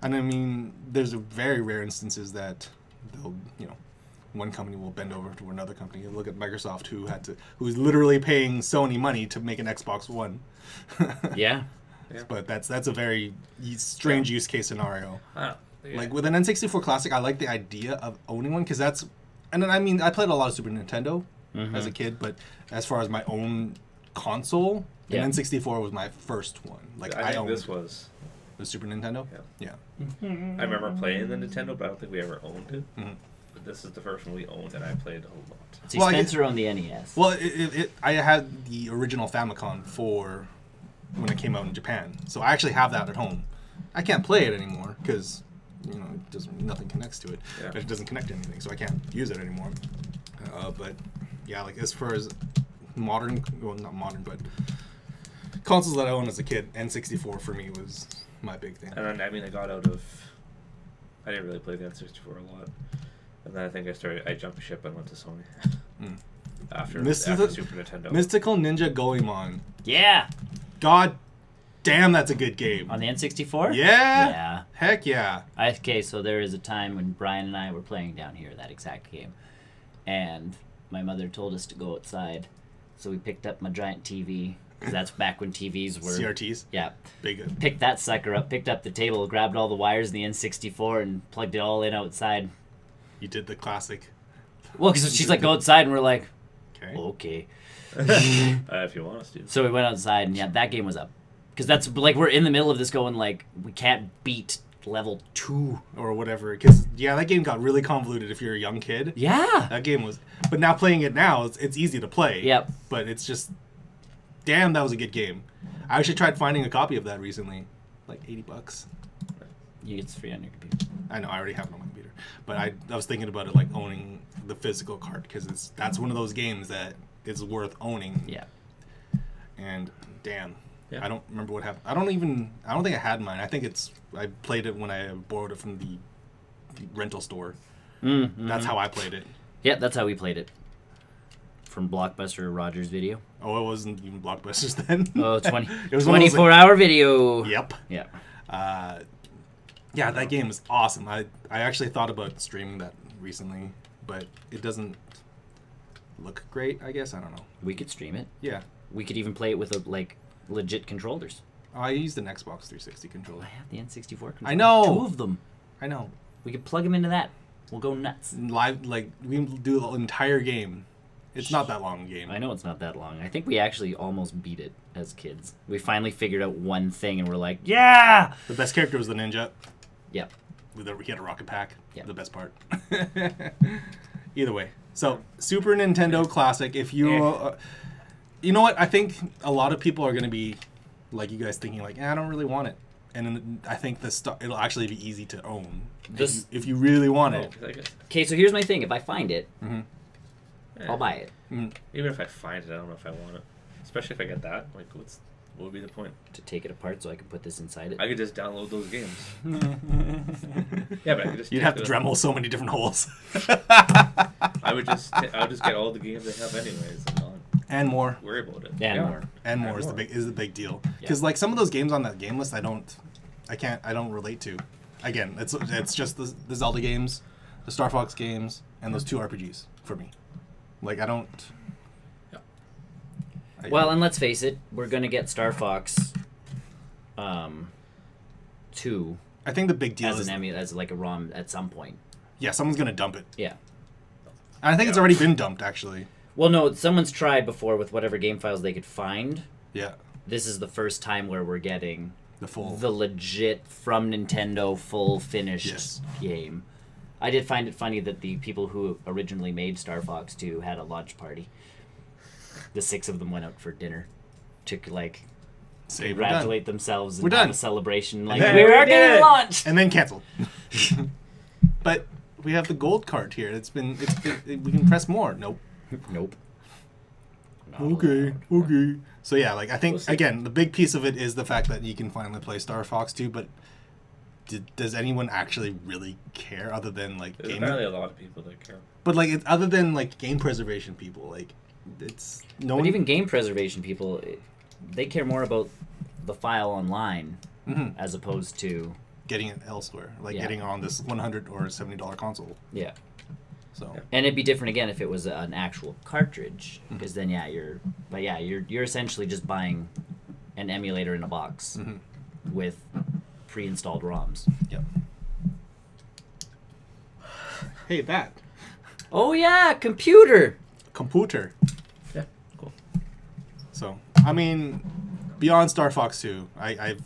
and I mean, there's a very rare instances that they'll, one company will bend over to another company. You look at Microsoft, who's literally paying Sony money to make an Xbox One. Yeah. But that's a very strange use case scenario. Yeah. Like with an N64 Classic, I like the idea of owning one because that's, and then I mean, I played a lot of Super Nintendo as a kid, but as far as my own console, Yeah. an N64 was my first one. Like I think owned this was. the Super Nintendo. Yeah. Yeah. I remember playing the Nintendo, but I don't think we ever owned it. Mhm. But this is the first one we owned, and I played a lot. See, Well, I Spencer owned the NES. Well, I had the original Famicom for when it came out in Japan, so I actually have that at home. I can't play it anymore because nothing connects to it. Yeah. It doesn't connect to anything, so I can't use it anymore. But yeah, like as far as modern, well, not modern, but consoles that I owned as a kid, N64 for me was my big thing. And then, I mean, I got out of. I didn't really play the N64 a lot. And then I think I jumped ship and went to Sony. Mm. After Super Nintendo. Mystical Ninja Goemon. Yeah. God damn, that's a good game. On the N64? Yeah. Yeah. Heck yeah. Okay, so there is a time when Brian and I were playing down here, that exact game. And my mother told us to go outside. So we picked up my giant TV. Because that's back when TVs were... CRTs. Yeah. Big. Picked that sucker up, picked up the table, grabbed all the wires in the N64 and plugged it all in outside. You did the classic. Well, because she's like, go outside, and we're like, Okay. okay. If you want us to. So we went outside, and yeah, that game was up. Because that's, like, we're in the middle of this going, like, we can't beat level 2. Or whatever. Because, yeah, that game got really convoluted if you're a young kid. Yeah. That game was... But now playing it now, it's easy to play. Yep. But it's just... Damn, that was a good game. I actually tried finding a copy of that recently. Like $80. It's free on your computer. I know, I already have it on my computer. But I was thinking about it, like, owning the physical card. Because that's one of those games that is worth owning. Yeah. And, damn. I don't remember what happened. I don't think I had mine. I think I played it when I borrowed it from the rental store. That's how I played it. Yeah, that's how we played it. From Blockbuster Rogers Video. Oh, it wasn't even Blockbusters then. Oh, it was 24-hour video. Yep. Yeah. Yeah, that game is awesome. I actually thought about streaming that recently, but it doesn't look great, I guess. I don't know. We could stream it. Yeah. We could even play it with legit controllers. Oh, I used an Xbox 360 controller. I have the N64 controller. I know. 2 of them. I know. We could plug them into that. We'll go nuts. Live, we can do the entire game. It's not that long a game. I know it's not that long. I think we actually almost beat it as kids. We finally figured out one thing, and we're like, yeah! The best character was the ninja. Yep. He had a rocket pack. Yep. The best part. Either way. So, Super Nintendo Classic. If you... you know what? I think a lot of people are going to be like you guys thinking, like, I don't really want it. And I think it'll actually be easy to own if you really want it. Okay, so here's my thing. If I find it, I'll buy it. Even if I find it, I don't know if I want it. Especially if I get that. Like, what would be the point? To take it apart so I can put this inside it? I could just download those games. Yeah, but I could just... You'd have to Dremel so many different holes. I would just get all the games they have anyways and not and more. worry about it. And more. Is the big deal. Because like some of those games on that game list, I don't relate to. Again, it's just the Zelda games, the Star Fox games, and those 2 RPGs for me. Like I don't. Yeah. Well, and let's face it, we're gonna get Star Fox 2. I think the big deal is as like a ROM at some point. Yeah, someone's gonna dump it. Yeah. And I think it's already been dumped actually. Well, no, someone's tried before with whatever game files they could find. Yeah. This is the first time where we're getting the legit from Nintendo full finished game. I did find it funny that the people who originally made Star Fox 2 had a launch party. The 6 of them went out for dinner to congratulate themselves and have a celebration. Like, we are getting launched! And then canceled. But we have the gold card here. We can press more. Nope. Nope. Okay. So yeah, I think again the big piece of it is the fact that you can finally play Star Fox 2. But does anyone actually really care other than There's game? apparently a lot of people that care. But other than game preservation people, it's no. But even game preservation people, they care more about the file online as opposed to getting it elsewhere, getting on this $100 or $70 console. Yeah. So. And it'd be different again if it was an actual cartridge, because then you're essentially just buying an emulator in a box with pre-installed ROMs. Yep. Hey, that. Oh yeah, computer. Yeah, cool. So I mean, beyond Star Fox 2, I've.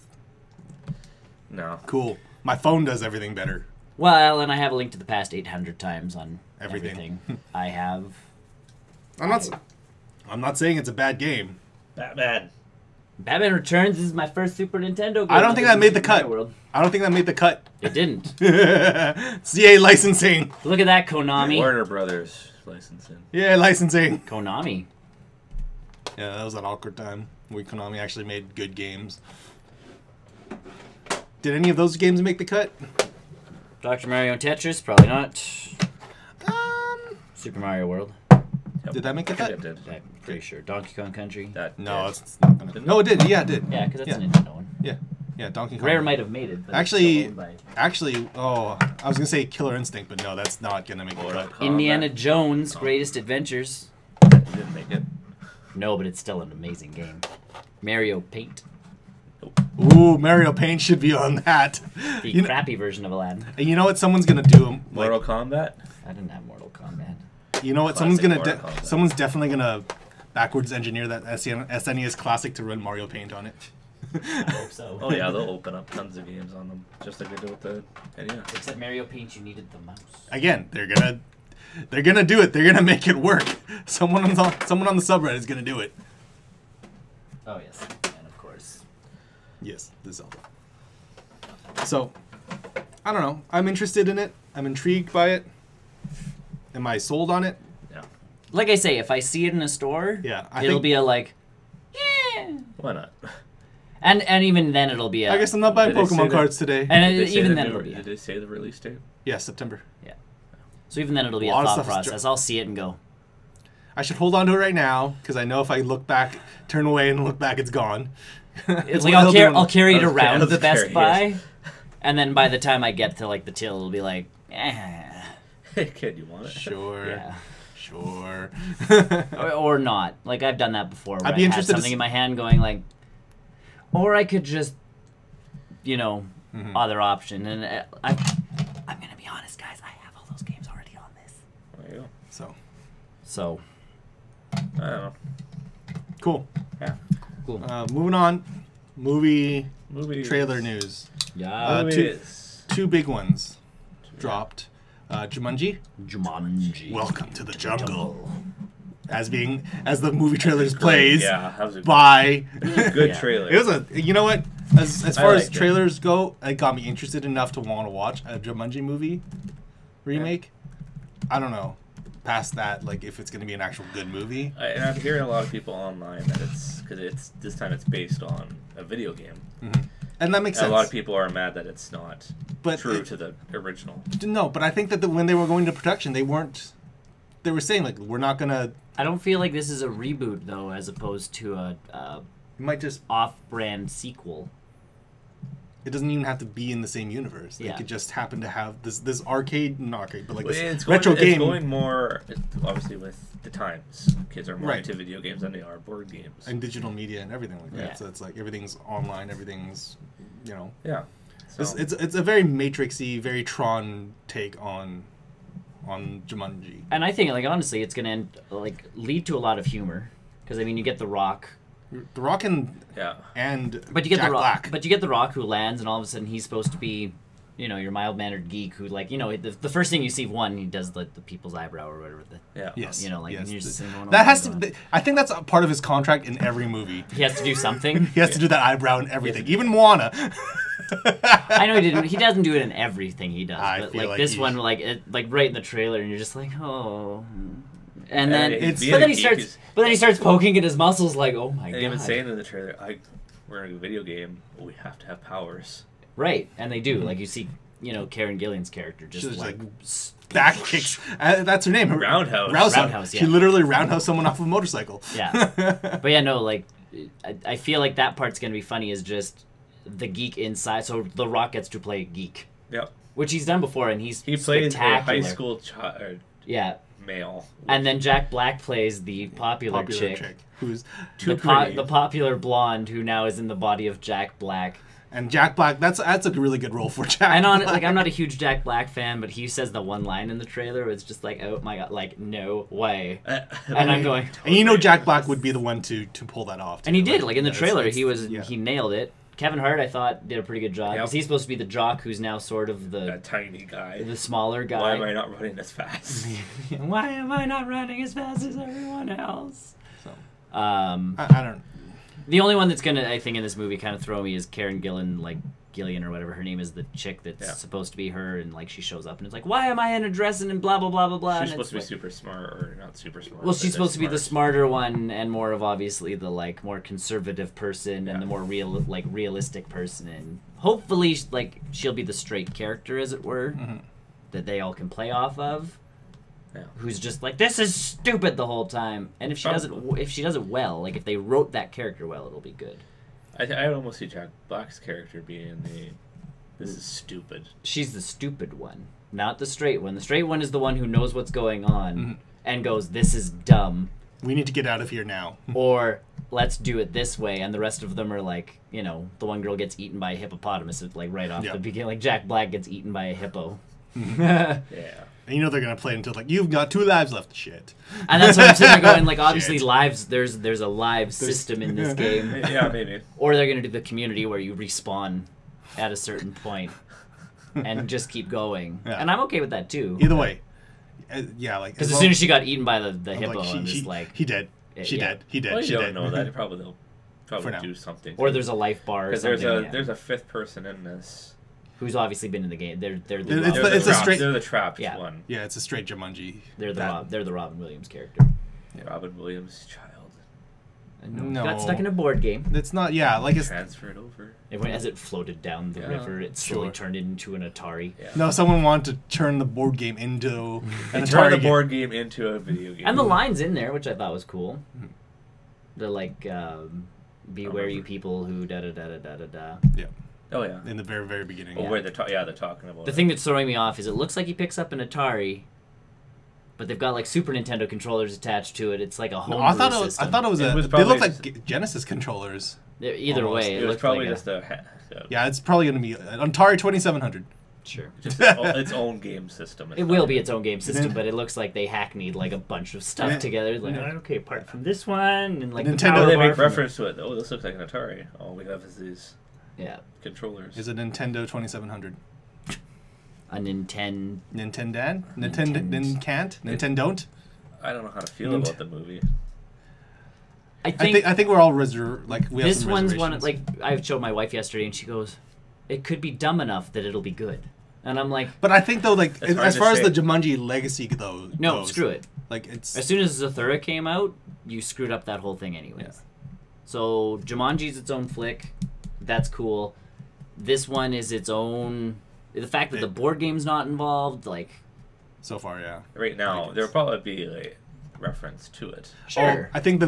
No. Cool. My phone does everything better. Well, and I have a Link to the Past 800 times on everything. I have. I'm not saying it's a bad game. Batman Returns is my first Super Nintendo game. I don't think that made the cut. I don't think that made the cut. It didn't. CA licensing. Look at that, Konami. Warner Brothers licensing. Yeah, licensing. Konami. Yeah, that was an awkward time where Konami actually made good games. Did any of those games make the cut? Dr. Mario and Tetris, probably not. Super Mario World. Yep. Did that make the cut? It did. I'm pretty sure. Donkey Kong Country. It's not gonna. No, it did. Yeah, it did. Yeah, because that's a Nintendo one. Yeah, Donkey Kong. Rare might have made it. But actually, I was gonna say Killer Instinct, but no, that's not gonna make the cut. Indiana Jones' Greatest Adventures. It didn't make it. No, but it's still an amazing game. Mario Paint. Ooh, Mario Paint should be on that. The crappy version of Aladdin. And you know what? Someone's gonna do Mortal Kombat. I didn't have Mortal Kombat. You know what? Someone's definitely gonna backwards engineer that SNES Classic to run Mario Paint on it. I hope so. Oh yeah, they'll open up tons of games on them, just like they did with the NES. Except Mario Paint, you needed the mouse. Again, they're gonna do it. They're gonna make it work. Someone on the subreddit is gonna do it. Oh yes, and of course. Yes, the Zelda. So, I don't know. I'm interested in it. I'm intrigued by it. Am I sold on it? Yeah. Like I say, if I see it in a store, yeah, it'll be a yeah. Why not? And even then it'll be. I guess I'm not buying Did they say Pokemon that? cards today. And Did they say even the then new- it'll be. Did they say the release date? Yeah, September. Yeah. So even then it'll be A a lot of thought stuff is process. I'll see it and go. I should hold on to it right now because I know if I look back, turn away and look back, it's gone. It's what like I'll he'll do I'll carry it around I'll the Best carry Buy, it. and then by the time I get to like the till, it'll be like, Hey, kid, you want it? Sure. yeah. Sure. Or not. Like I've done that before. Where I'd be I've interested had to something in my hand going like, or I could just, other option. And I'm gonna be honest, guys. I have all those games already on this. There you go. So I don't know. Cool. Yeah. cool. Moving on. Movie Movies. trailer news. Yeah. Movies. Two big ones dropped. Jumanji. Jumanji. Welcome to the jungle. As the movie trailers plays Yeah, that was a by. good Yeah. trailer. It was you know what? As far as liked it. trailers go, it got me interested enough to want to watch a Jumanji movie remake. I don't know. Past that, like if it's going to be an actual good movie. And I'm hearing a lot of people online that because this time it's based on a video game. And that makes And sense. a lot of people are mad that it's not But true to the original. No, but I think that when they were going to production, they were saying like we're not gonna. I don't feel like this is a reboot though, as opposed to a We might just. off-brand sequel. It doesn't even have to be in the same universe. They Yeah. could just happen to have this arcade, not arcade, but like Well, this it's going, retro it's game. going more, obviously, with the times. Kids are more Right. into video games than they are board games. And digital media and everything like that. Yeah. So it's like everything's online, everything's, Yeah. So, It's a very Matrixy, very Tron take on Jumanji. And I think, like, honestly, it's gonna lead to a lot of humor, because I mean, you get The Rock, The Rock and yeah. but you get Jack The Rock, Black. but you get The Rock who lands, and all of a sudden he's supposed to be, your mild-mannered geek who, like, the first thing you see, he does the people's eyebrow or whatever. Yeah. Yes. Yes. yes. And you're just saying, That has to. I think that's a part of his contract in every movie. He has to do something. He has to do that eyebrow and everything, even Moana. I know he didn't. He doesn't do it in everything he does, I but feel like like this he one, like right in the trailer, and you're just like, oh. And then, it's- but then he being a starts, geek is- but then he starts poking at his muscles, like, oh my And god. even saying in the trailer, we're in a video game, but we have to have powers. Right, and they do. Like you see, Karen Gillian's character just She's like, Back kicks. That's her name. Roundhouse. Roundhouse, She yeah. literally roundhouse someone off of a motorcycle. yeah. But yeah, no, like I feel like that part's gonna be funny. Is just the geek inside. So The Rock gets to play geek, Yep. which he's done before, and he's He plays a spectacular. high school child, Yeah, male. and then Jack Black plays the popular chick. Who's Too The, pretty. the popular blonde who now is in the body of Jack Black. and Jack Black. That's a really good role for Jack. And on Black. like I'm not a huge Jack Black fan, but he says the one line in the trailer where it's just like, oh my god, like no way. And I'm going, And Jack Black would be the one to pull that off. and he too. did. Like in the yeah, trailer, yeah. he nailed it. Kevin Hart, I thought, did a pretty good job Yep. because he's supposed to be the jock who's now sort of That tiny guy. the smaller guy. Why am I not running as fast? Why am I not running as fast as everyone else? So, Um, I don't. the only one that's gonna, I think, in this movie kind of throw me is Karen Gillian or whatever her name is, the chick that's supposed to be her, and like she shows up and it's like, why am I in a dress and blah blah blah blah blah. She's and supposed to be it's like, super smart, or not super smart. well, but she's supposed to be the smart. smarter one and more of obviously the like more conservative person and the more realistic person, and hopefully like she'll be the straight character, as it were, that they all can play off of. Yeah. Who's just like, this is stupid the whole time, and if she does it well, like if they wrote that character well, it'll be good. I almost see Jack Black's character being this is stupid. She's the stupid one, not the straight one. The straight one is the one who knows what's going on and goes, this is dumb, We need to get out of here now. or let's do it this way, and the rest of them are like, the one girl gets eaten by a hippopotamus, like right off the beginning, like Jack Black gets eaten by a hippo. Yeah. And they're gonna play until like you've got 2 lives left. Shit. And that's what I'm sitting there going, like, obviously Shit. lives, there's a live system in this game. Yeah, maybe. Or they're going to do the community where you respawn at a certain point and just keep going. Yeah. And I'm okay with that too. Either way, yeah, like Because as soon as she got eaten by the I'm hippo, like, I'm just like... he did. She yeah. did. He did. Well, she you don't did. know that. They'll For probably now. do something. Or there's a life bar or because something. there's a fifth person in this. Who's obviously been in the game. They're the It's Robin, the- it's a straight- They're the trapped Yeah. one. Yeah, it's a straight Jumanji. they're that- the Robin Williams character. Robin Williams' child. No. It got stuck in a board game. It's not. Yeah, like it's. Transfer it over. As it floated down the river, it slowly turned into an Atari. Yeah. No, someone wanted to turn the board game into an Atari Turn the game. board game into a video game. And the lines in there, which I thought was cool. They're like, beware you people who da-da-da-da-da-da. Yeah. Oh, yeah. In the very, very beginning. Oh, where they're talking about The thing that's throwing me off is it looks like he picks up an Atari, but they've got like Super Nintendo controllers attached to it. It's like a home system. I thought it was they look like Genesis controllers. Either almost. way, It was looked probably like just a... Yeah, it's probably going to be an Atari 2700. Sure. Just its own game system. It will be its own game system, but it looks like they hackneyed like a bunch of stuff together. Like, okay, apart from this one, and like Nintendo, they make reference to it. Oh, this looks like an Atari. All we have is these controllers. Is a Nintendo 2700. A Nintendo. Nintendo. I don't know how to feel about the movie. I think we're all reserved. Like we have this some one's reservations. one. Like I showed my wife yesterday, and she goes, "It could be dumb enough that it'll be good." And I'm like, but I think though, like as far as say. the Jumanji legacy goes, no, screw it. Like it's as soon as Zathura came out, you screwed up that whole thing anyways. Yeah. So Jumanji's its own flick. That's cool. This one is its own. The fact that the board game's not involved, like. So far, yeah. Right now, there'll probably be like reference to it. Sure. I think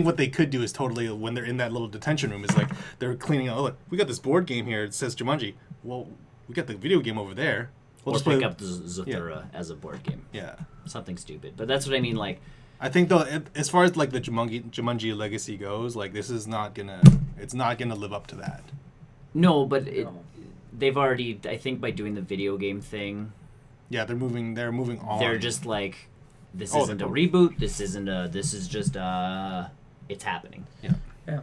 what they could do is totally when they're in that little detention room is like they're cleaning out. Oh, look, we got this board game here. It says Jumanji. Well, we got the video game over there. We'll just pick up the Zathura as a board game. Yeah. Something stupid, but that's what I mean. Like, I think though, as far as like the Jumanji legacy goes, like this is not gonna. It's not gonna live up to that. No, but they've already. I think by doing the video game thing. Yeah, they're moving on. They're just like, this isn't a reboot. This isn't a. This is just it's happening. Yeah. Yeah.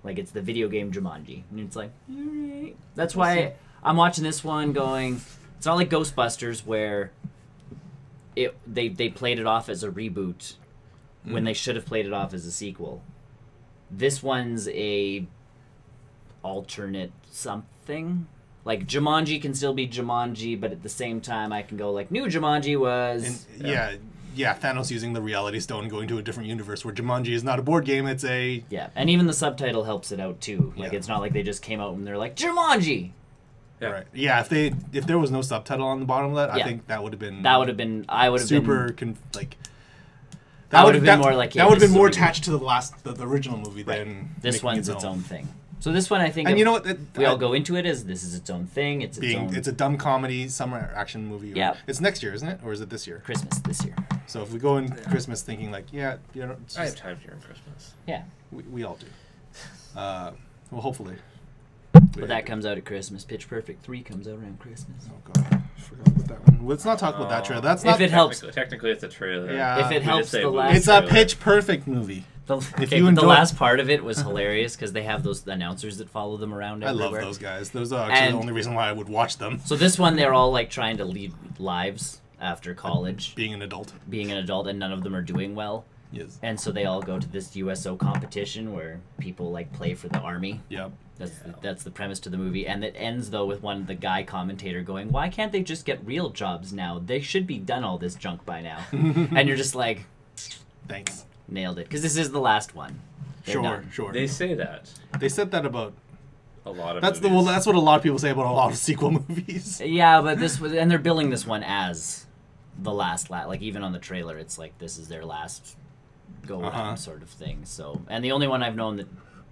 Like it's the video game Jumanji, and it's like, all right. That's why I'm watching this one going. It's not like Ghostbusters where they played it off as a reboot when they should have played it off as a sequel. This one's a alternate something. Like Jumanji can still be Jumanji, but at the same time I can go like new Jumanji was yeah, Thanos using the reality stone going to a different universe where Jumanji is not a board game, it's a and even the subtitle helps it out too. Like it's not like they just came out and they're like Jumanji. Yeah. Right. Yeah, if there was no subtitle on the bottom of that, I think that would have been I would have been that would have been more like that would have been more attached to the original movie than this one's its own thing. So this one, I think, and you know what? We all go into it as this is its own thing. It's a dumb comedy summer action movie. Yeah, it's next year, isn't it, or is it this year? Christmas this year. So if we go in Christmas thinking like, I have time during Christmas. Yeah, we all do. Well, hopefully. But that comes out at Christmas. Pitch Perfect 3 comes out around Christmas. Oh god, I forgot about that one. Let's not talk about that trailer. That's not. If it helps, technically it's a trailer. Yeah. If it helps the last. It's a Pitch Perfect movie. The last part of it was hilarious because they have those announcers that follow them around everywhere. I love those guys. Those are actually the only reason why I would watch them. So this one, they're all like trying to lead lives after college. Being an adult, and none of them are doing well. Yes. And so they all go to this USO competition where people like play for the army. Yep. That's the premise to the movie, and it ends though with the guy commentator going, "Why can't they just get real jobs now? They should be done all this junk by now." And you're just like, "Thanks, nailed it," because this is the last one. Sure. They say that. They said that about a lot of. That's what a lot of people say about a lot of sequel movies. Yeah, but and they're billing this one as the last. Like even on the trailer, it's like this is their last go around sort of thing. So, and the only one I've known that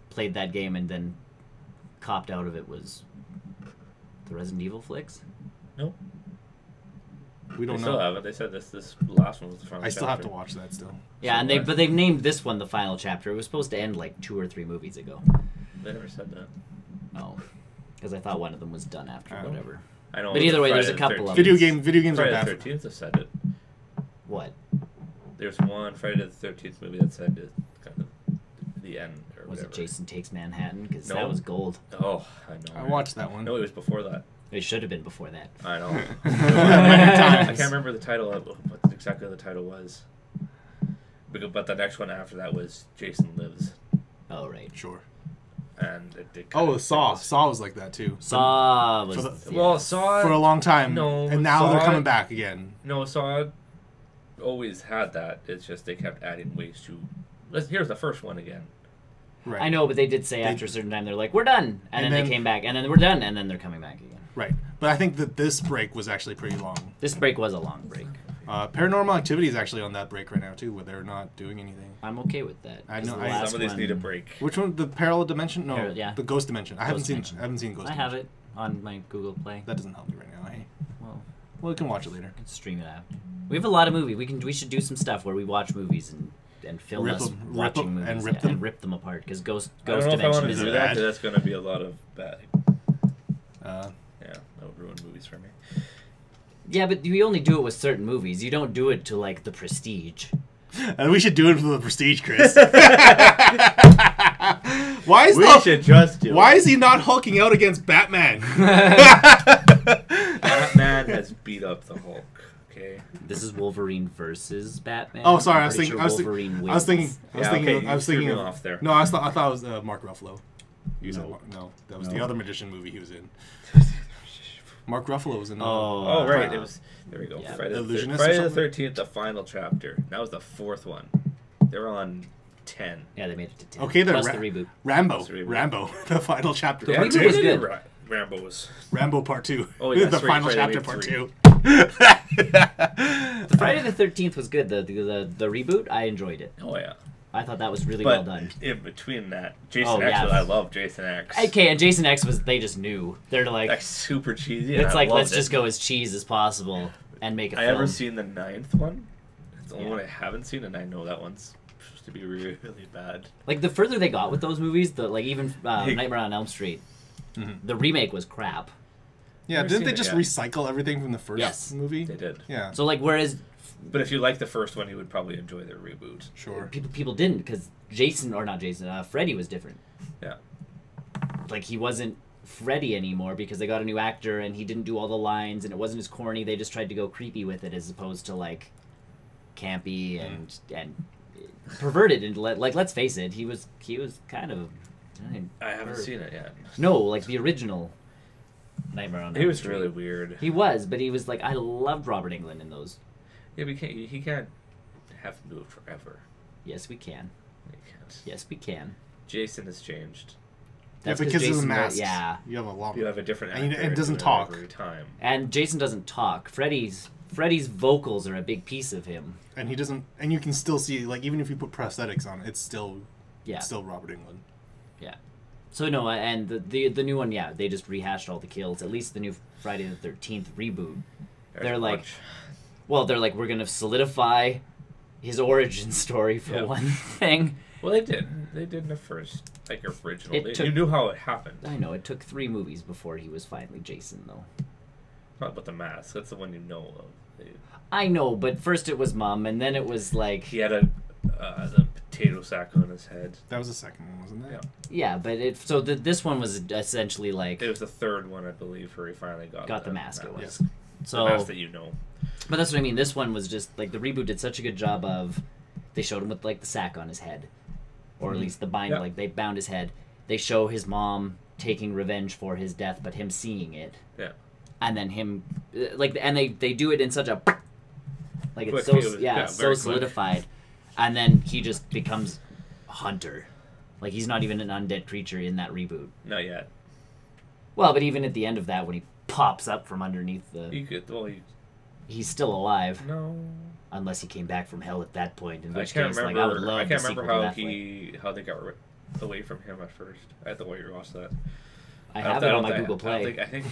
played that game and then copped out of it was the Resident Evil flicks. Nope. We don't know. Still haven't. They said this last one was the final. I still have to watch that still. Yeah, so but they've named this one the final chapter. It was supposed to end like 2 or 3 movies ago. They never said that. Oh, because I thought one of them was done after whatever. I know. But either way, there's a couple of video games. Friday the 13th have said it. What? There's one Friday the 13th movie that said it, kind of the end or was whatever. it Jason Takes Manhattan? Because that was gold. Oh, I know. I watched that one. No, it was before that. It should have been before that. I know. I can't remember the title of what exactly the title was. But the next one after that was Jason Lives. Oh, right. Sure. And it did Saw. Saw was like that too. Saw was... Saw... For a long time. No. And now they're coming back again. No, Saw always had that. It's just they kept adding ways to... Here's the first one again. Right. I know, but they did say after a certain time they're like, we're done, and then they came back, and then we're done, and then they're coming back again. Right. But I think that this break was actually pretty long. This break was a long break. Paranormal Activity is actually on that break right now too, where they're not doing anything. I'm okay with that. I know. Some of these need a break. Which one? The Parallel Dimension? No, yeah. the Ghost Dimension. I haven't seen Dimension. Ghost Dimension. I have it on my Google Play. That doesn't help me right now. Hey. Well, we can watch it later. Let's stream it out. We have a lot of movies. We should do some stuff where we watch movies and film watching movies and rip them apart, because Ghost Dimension is do that. That's going to be a lot of bad. Yeah, that would ruin movies for me. Yeah, but we only do it with certain movies. You don't do it to like The Prestige. We should do it for The Prestige, Chris. Why is he not hulking out against Batman? Batman has beat up the Hulk. Okay. This is Wolverine versus Batman. Oh, sorry. I was thinking off there. No, I thought it was Mark Ruffalo. No, that was the other magician movie he was in. Mark Ruffalo was in. Oh, right. It was. There we go. Yeah. Friday the 13th, the final chapter. That was the 4th one. They were on 10. Yeah, they made it to 10. Okay, then plus the reboot. Rambo, the final chapter. The reboot was good. Rambo was. Rambo Part 2. Oh, yeah, the final chapter Part 2. The Friday the 13th was good. The reboot, I enjoyed it. Oh yeah. I thought that was really well done. In between that, Jason X, I love Jason X. Okay, and Jason X they just knew. They're like... That's super cheesy. It's like, let's just go as cheese as possible and make a film. I ever seen the 9th one. It's the only one I haven't seen, and I know that one's supposed to be really, really bad. Like, the further they got with those movies, even Nightmare on Elm Street, the remake was crap. Yeah, didn't they just recycle everything from the first movie? They did. Yeah. So, like, whereas... But if you like the first one, you would probably enjoy their reboot. Sure. People didn't, because Freddy was different. Yeah. Like, he wasn't Freddy anymore because they got a new actor and he didn't do all the lines and it wasn't as corny. They just tried to go creepy with it as opposed to, like, campy and perverted. And, let's face it, he was kind of... I haven't seen it yet. No, like, the original Nightmare on Elm Street. He was really weird. He was, but he was like... I loved Robert Englund in those. Yeah, he can't have to do it forever. Yes, we can. He can't. Yes, we can. Jason has changed. That's because of the mask. Yeah. You have a different actor. And it doesn't talk. Every time. And Jason doesn't talk. Freddy's vocals are a big piece of him. And he doesn't... And you can still see, like, even if you put prosthetics on, it's still Robert Englund. Yeah. So, no, and the new one, they just rehashed all the kills. At least the new Friday the 13th reboot. They're like... Well, they're like, we're going to solidify his origin story for one thing. Well, they did. They did in the first, original. You knew how it happened. I know. It took 3 movies before he was finally Jason, though. Not about the mask. That's the one you know of. I know, but first it was Mom, and then it was like... He had the potato sack on his head. That was the second one, wasn't it? Yeah, but this one was essentially like... It was the 3rd one, I believe, where he finally got the mask. It was. Yeah. So, the mask that you know. But that's what I mean. This one was just, like, the reboot did such a good job of... They showed him with, like, the sack on his head. Or at least the bind, like, they bound his head. They show his mom taking revenge for his death, but him seeing it. Yeah. And then him... Like, and they do it in such a... Like, it's so solidified. And then he just becomes a hunter. Like, he's not even an undead creature in that reboot. Not yet. Well, but even at the end of that, when he pops up from underneath the... He's still alive. No. Unless he came back from hell at that point. In which I can't case, remember, I would love I can't remember how they got away from him at first. I had to watch that. I have it on my Google Play. I think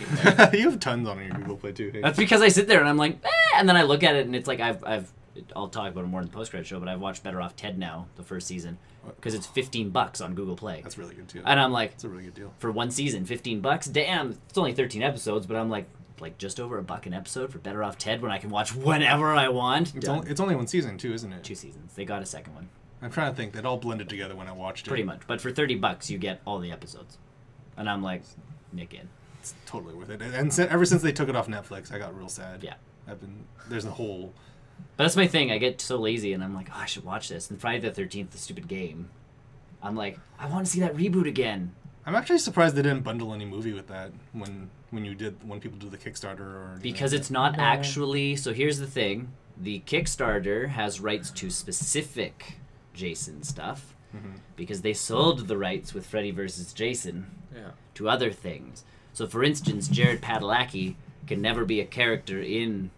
you have tons on your Google Play too. Hey? That's because I sit there and I'm like, and then I look at it and it's like I'll talk about it more in the post-credit show, but I've watched Better Off Ted now, the first season, because it's $15 on Google Play. That's really good too. And I'm like, it's a really good deal for one season, $15. Damn, it's only 13 episodes, but I'm like just over $1 an episode for Better Off Ted when I can watch whenever I want. It's only one season too, isn't it? 2 seasons. They got a second one. I'm trying to think. That all blended together when I watched it. Pretty much, but for $30 you get all the episodes, and I'm like, Nick in. It's totally worth it. And ever since they took it off Netflix, I got real sad. Yeah. There's a whole... But that's my thing. I get so lazy, and I'm like, oh, I should watch this. And Friday the 13th, the stupid game. I'm like, I want to see that reboot again. I'm actually surprised they didn't bundle any movie with that when people do the Kickstarter or anything. Because it's not actually... So here's the thing. The Kickstarter has rights to specific Jason stuff. because they sold the rights with Freddy vs. Jason to other things. So, for instance, Jared Padalecki can never be a character in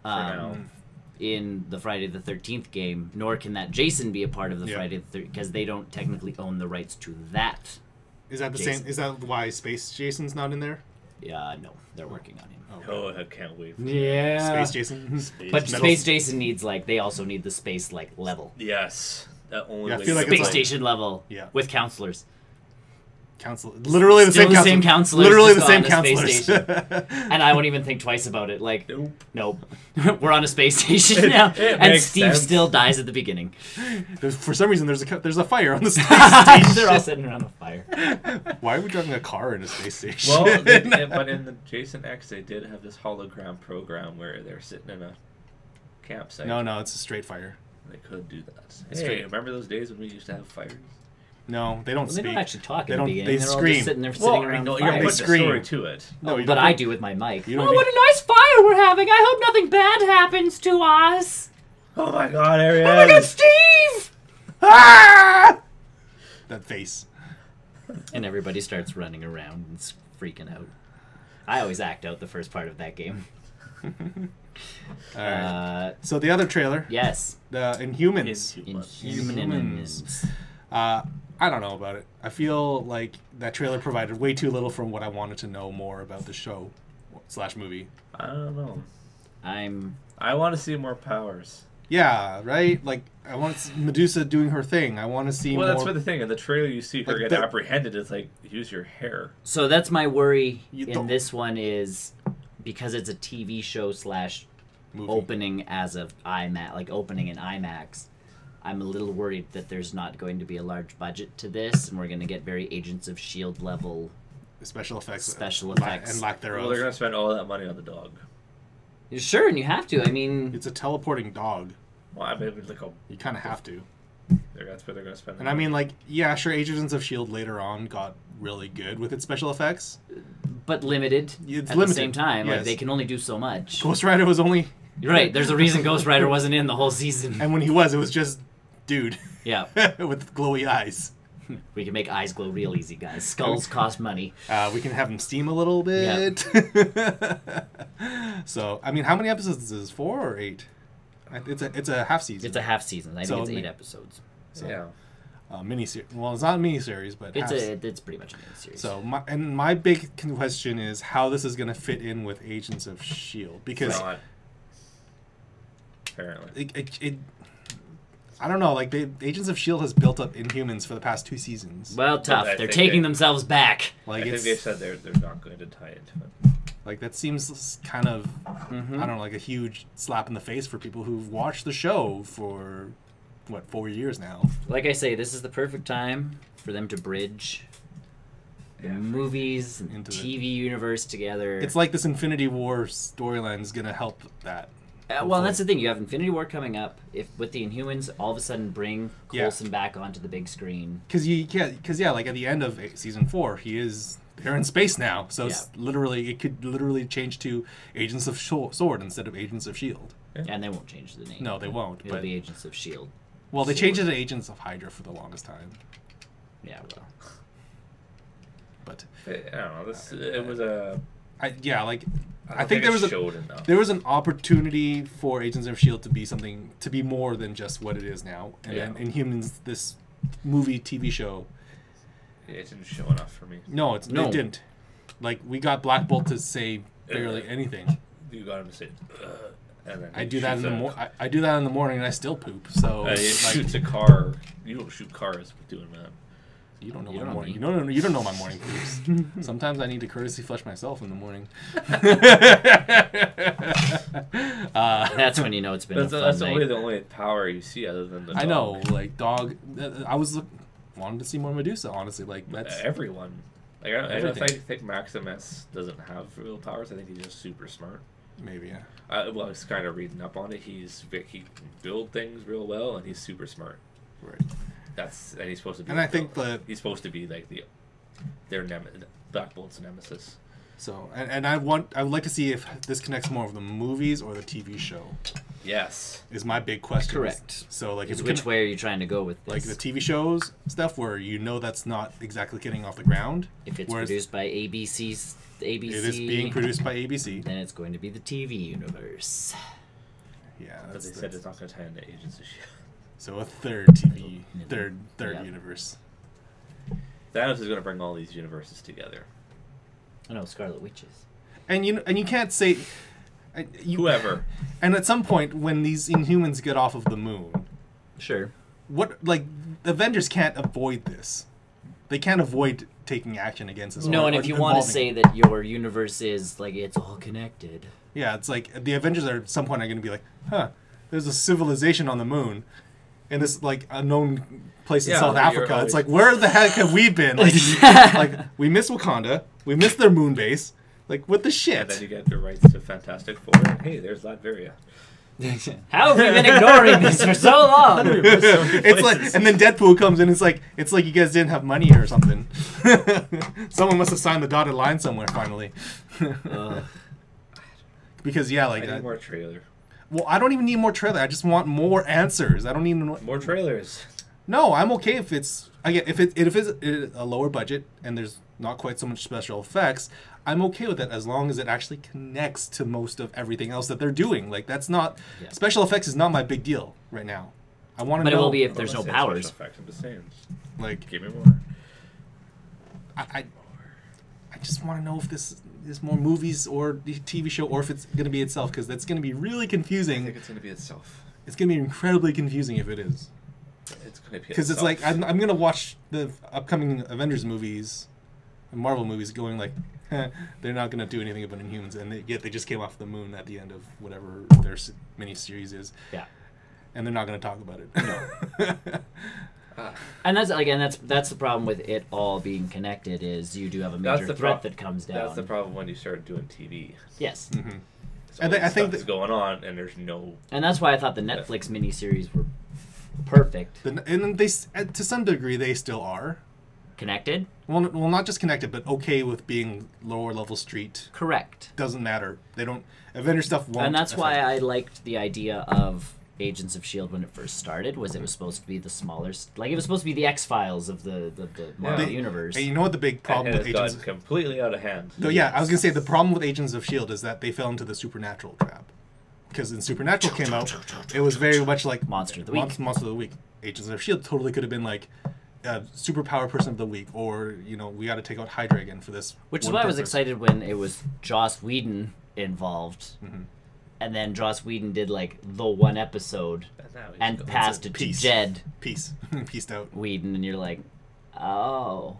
the Friday the 13th game, nor can that Jason be a part of the Friday the 13th, because they don't technically own the rights to that. Is that the same? Is that why Space Jason's not in there? Yeah, no, they're working on him. Oh, I can't wait. Yeah, Space Jason. But Space Jason needs they also need the space level. Yes, that only I feel like space station level. with counselors. Literally the same counselors. Literally the same counselors. And I won't even think twice about it. Nope. We're on a space station now, and Steve still dies at the beginning. For some reason, there's a fire on the space station. They're all sitting around a fire. Why are we driving a car in a space station? Well, but in the Jason X, they did have this hologram program where they're sitting in a campsite. No, it's a straight fire. They could do that. Hey, remember those days when we used to have fires? No, they don't speak. They don't actually talk. They in don't. the beginning. They They're scream. All just sitting there, sitting around the fire. You're putting a story to it. No, but I do with my mic. What a nice fire we're having! I hope nothing bad happens to us. Oh my God, Ariel! Oh my God, Steve! Ah! That face. And everybody starts running around and freaking out. I always act out the first part of that game. All right. So the other trailer. Yes. The Inhumans. Inhumans. I don't know about it. I feel like that trailer provided way too little from what I wanted to know more about the show / movie. I don't know. I want to see more powers. Yeah, right? Like, I want Medusa doing her thing. I want to see more... Well, that's what the thing. In the trailer, you see her get apprehended. It's like, use your hair. So that's my worry in this one is... Because it's a TV show / movie. Opening as of IMAX, opening in IMAX, I'm a little worried that there's not going to be a large budget to this, and we're going to get very Agents of S.H.I.E.L.D. level special effects, and lack thereof. Well, they're going to spend all that money on the dog. Sure, and you have to. I mean, it's a teleporting dog. Well, I mean, you kind of have to. That's where they're going to spend. And I mean, sure, Agents of S.H.I.E.L.D. later on got really good with its special effects, but limited. It's at limited. The same time. Yes. They can only do so much. Ghost Rider was only. You're right. There's a reason Ghost Rider wasn't in the whole season. And when he was, it was just dude. Yeah. With glowy eyes. We can make eyes glow real easy, guys. Skulls cost money. We can have them steam a little bit. Yep. So, I mean, how many episodes is this? 4 or 8? It's a half season. It's a half season. I think it's 8 episodes. So. Yeah. Miniseries. Well, it's not a miniseries, but it's pretty much a miniseries. So my big question is how this is going to fit in with Agents of S.H.I.E.L.D. because apparently I don't know. The Agents of S.H.I.E.L.D. has built up Inhumans for the past 2 seasons. Well, tough. They're taking themselves back. I think they said they're not going to tie into it. That seems kind of I don't know, a huge slap in the face for people who've watched the show for 4 years now. Like I say, this is the perfect time for them to bridge the movies and TV universe together. It's like this Infinity War storyline is going to help that. Well, that's the thing. You have Infinity War coming up. If with the Inhumans, all of a sudden bring Coulson back onto the big screen. Because at the end of season 4, they're in space now. So it could literally change to Agents of S.W.O.R.D. instead of Agents of S.H.I.E.L.D. Yeah. And they won't change the name. No, they won't. It'll be Agents of S.H.I.E.L.D. Well, they changed it to Agents of Hydra for the longest time. Yeah, well. But I don't know. It was a. I think there was an opportunity for Agents of S.H.I.E.L.D. to be more than just what it is now. And then Inhumans, this movie TV show. It didn't show enough for me. No, it didn't. We got Black Bolt to say barely anything. You got him to say. And then I do that in the morning and I still poop. So it shoots a car. You don't shoot cars with doing that. You don't know my morning. You don't know my morning poops. Sometimes I need to courtesy flush myself in the morning. That's when you know it's been. That's the only power you see other than the dog. I know, dog. I wanted to see more Medusa. Honestly, that's everyone. I think Maximus doesn't have real powers. I think he's just super smart. Maybe, yeah. I was kind of reading up on it. He can build things real well, and he's super smart. Right. And he's supposed to be. And I think he's supposed to be their Black Bolt's nemesis. So, and I would like to see if this connects more of the movies or the TV show. Yes. Is my big question. Correct. So, like, which way are you trying to go with this? Like the TV shows stuff where that's not exactly getting off the ground. If it's produced by ABC, it is being produced by ABC. Then it's going to be the TV universe. Yeah, but they said it's not going to tie into Agents of S.H.I.E.L.D. So a third TV, third universe. Thanos is going to bring all these universes together. I know, Scarlet Witches. And you can't say whoever. And at some point, when these Inhumans get off of the moon, sure, the Avengers can't avoid this. They can't avoid taking action against this. No, and if you want to say that your universe is like it's all connected, yeah, it's like the Avengers are at some point are going to be like, huh, there's a civilization on the moon, in this like unknown place in South Africa. It's like, where the heck have we been? Like we miss Wakanda, we miss their moon base. Like, what the shit? And then you get the rights to Fantastic Four. And hey, there's Latveria. How have we been ignoring this for so long? It's like, and then Deadpool comes in. It's like you guys didn't have money or something. Someone must have signed the dotted line somewhere finally. Because I need more trailer. Well, I don't even need more trailer. I just want more answers. I don't need more trailers. No, I'm okay if it's if it's a lower budget and there's not quite so much special effects. I'm okay with that as long as it actually connects to most of everything else that they're doing. Like, that's not special effects is not my big deal right now. I want to know. But it will be if there's no powers. Effects, I'm just saying. Like, give me more. I just want to know if this is more movies or the TV show or if it's going to be itself, because that's going to be really confusing. I think it's going to be itself. It's going to be incredibly confusing if it is. It's going to be because it's like I'm going to watch the upcoming Avengers movies, Marvel movies, going like, they're not going to do anything about Inhumans, and yet they just came off the moon at the end of whatever their mini-series is. Yeah. And they're not going to talk about it. No. And that's the problem with it all being connected is you do have a major threat that comes down. That's the problem when you start doing TV. Yes. Mm-hmm. So and I think that's going on, and there's no. And that's why I thought the Netflix miniseries were perfect. And they, to some degree, they still are. Connected? Well, not just connected, but okay with being lower level street. Correct. Doesn't matter. They don't. Avengers stuff won't. And that's why I liked the idea of Agents of S.H.I.E.L.D. when it first started, was it was supposed to be the smaller... Like, it was supposed to be the X-Files of the Marvel universe. And you know what the big problem with Agents... completely out of hand. So, yeah, I was going to say, the problem with Agents of S.H.I.E.L.D. is that they fell into the Supernatural trap. Because when Supernatural came out, it was very much like... Monster of the Week. Monster of the Week. Agents of S.H.I.E.L.D. totally could have been like... superpower person of the week, or we got to take out Hydra again for this. Which is why I was excited when it was Joss Whedon involved, and then Joss Whedon did like the one episode and passed it to Jed. Peaced out. Whedon, and you're like, oh,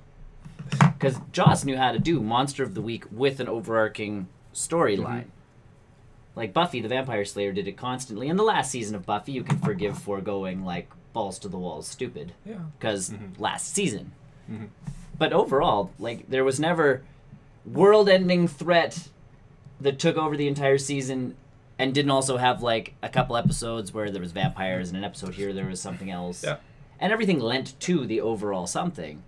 because Joss knew how to do Monster of the Week with an overarching storyline. Like Buffy the Vampire Slayer did it constantly. In the last season of Buffy, you can forgive foregoing like balls to the walls stupid because last season, but overall, like, there was never world-ending threat that took over the entire season and didn't also have like a couple episodes where there was vampires and an episode here there was something else, and everything lent to the overall something.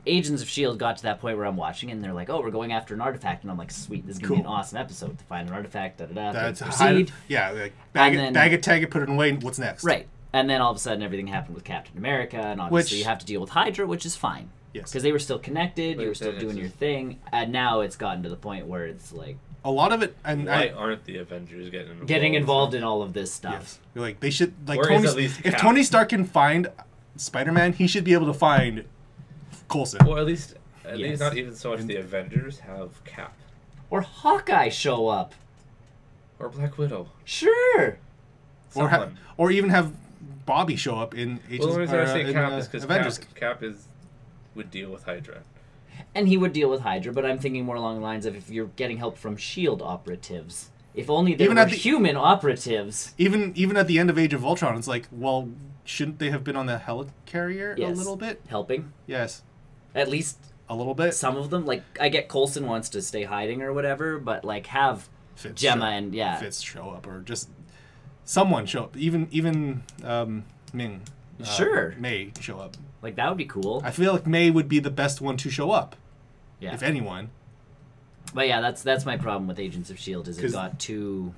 Agents of S.H.I.E.L.D. got to that point where I'm watching and they're like, oh, we're going after an artifact, and I'm like, sweet, this is gonna be an awesome episode to find an artifact. That's proceed. Like bag it, tag it, put it away. What's next? Right. And then all of a sudden everything happened with Captain America, and obviously you have to deal with Hydra, which is fine. Yes. Because they were still connected, you were still doing your thing, and now it's gotten to the point where it's like... A lot of it... and why aren't the Avengers getting involved in all of this stuff? Yes. Like, they should... Like, if Tony Stark can find Spider-Man, he should be able to find Coulson. Or at least not even so much the Avengers have Cap. Or Hawkeye show up. Or Black Widow. Sure! Or even have Bobby show up in Agents of S.H.I.E.L.D. because Avengers. Cap would deal with Hydra. And he would deal with Hydra, but I'm thinking more along the lines of if you're getting help from S.H.I.E.L.D. operatives. If only there were human operatives. Even at the end of Age of Ultron, it's like, well, shouldn't they have been on the helicarrier a little bit? Helping? Yes. At least... a little bit? Some of them. Like, I get Coulson wants to stay hiding or whatever, but, like, have Gemma and, Fitz show up, or just... someone show up. Even Ming. Sure. May show up. Like, that would be cool. I feel like May would be the best one to show up. Yeah. If anyone. But yeah, that's my problem with Agents of S.H.I.E.L.D. is it got too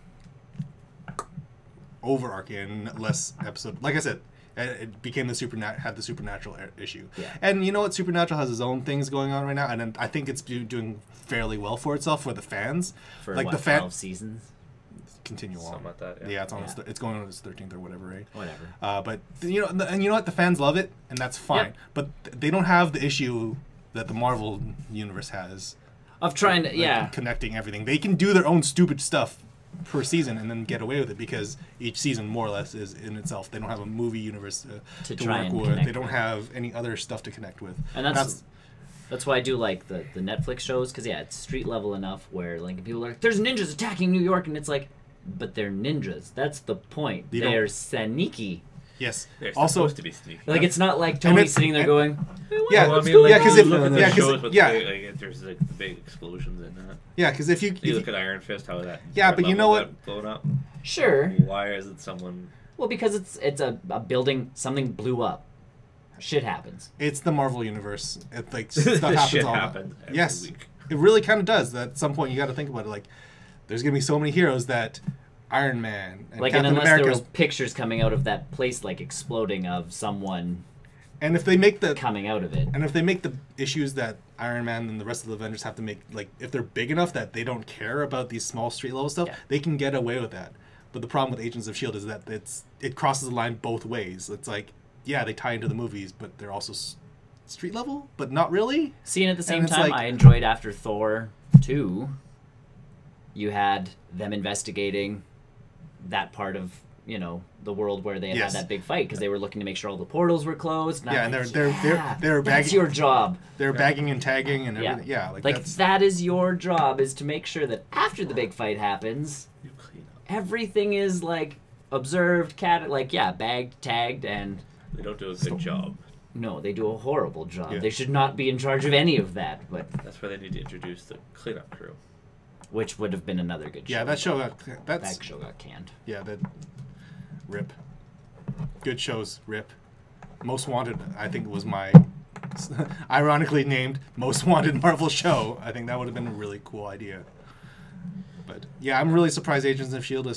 overarching and less episode. Like I said, it became had the supernatural issue. Yeah. And you know what? Supernatural has its own things going on right now, and I think it's doing fairly well for itself for the fans. For like what, the 12 seasons? Continue on. Something like that. Yeah, it's going on its 13th or whatever, right? Whatever. But you know, and you know what? The fans love it, and that's fine. Yep. But they don't have the issue that the Marvel universe has Of trying to, connecting everything. They can do their own stupid stuff per season and then get away with it because each season more or less is in itself. They don't have a movie universe to try work and with. connect They don't with. have any other stuff to connect with. And that's why I do like the Netflix shows, because it's street level enough where like people are like, there's ninjas attacking New York, and it's like, but they're ninjas. That's the point. They're sneaky. Yes. They're also supposed to be sneaky. Like it's not like Tony sitting there going, yeah, Well, I mean, like, because you look at the shows with yeah. like, there's like the big explosions in that. Yeah, because if you You look at Iron Fist, how that. Yeah, but you know what? got blown up. sure. Why is it someone? Well, because it's a building, something blew up. Shit happens. it's the Marvel universe. It like stuff happens Shit all happens every yes, week. it really kind of does. At some point, you got to think about it. Like, there's gonna be so many heroes that Iron Man and Like, and Captain unless America. there was pictures coming out of that place, like exploding of someone and if they make the coming out of it. And if they make the issues that Iron Man and the rest of the Avengers have to make, like, if they're big enough that they don't care about these small street level stuff, they can get away with that. But the problem with Agents of S.H.I.E.L.D. is that it crosses the line both ways. It's like, yeah, they tie into the movies, but they're also street level, but not really. See, and at the same And it's time, like- I enjoyed after Thor 2, you had them investigating that part of, the world where they had Yes. that big fight, because they were looking to make sure all the portals were closed. Yeah, and they're that's bagging. your job. They're bagging and tagging and everything. Yeah, Like that's that is your job, is to make sure that after the big fight happens, You clean up. everything is like observed, bagged, tagged, and They don't do a good job. no, they do a horrible job. Yeah. They should not be in charge of any of that, but That's where they need to introduce the cleanup crew. which would have been another good show. yeah. That show that show got canned. that rip. Good shows, rip. Most Wanted, I think, was my ironically named Most Wanted Marvel show. I think that would have been a really cool idea. But yeah, I'm really surprised Agents of S.H.I.E.L.D.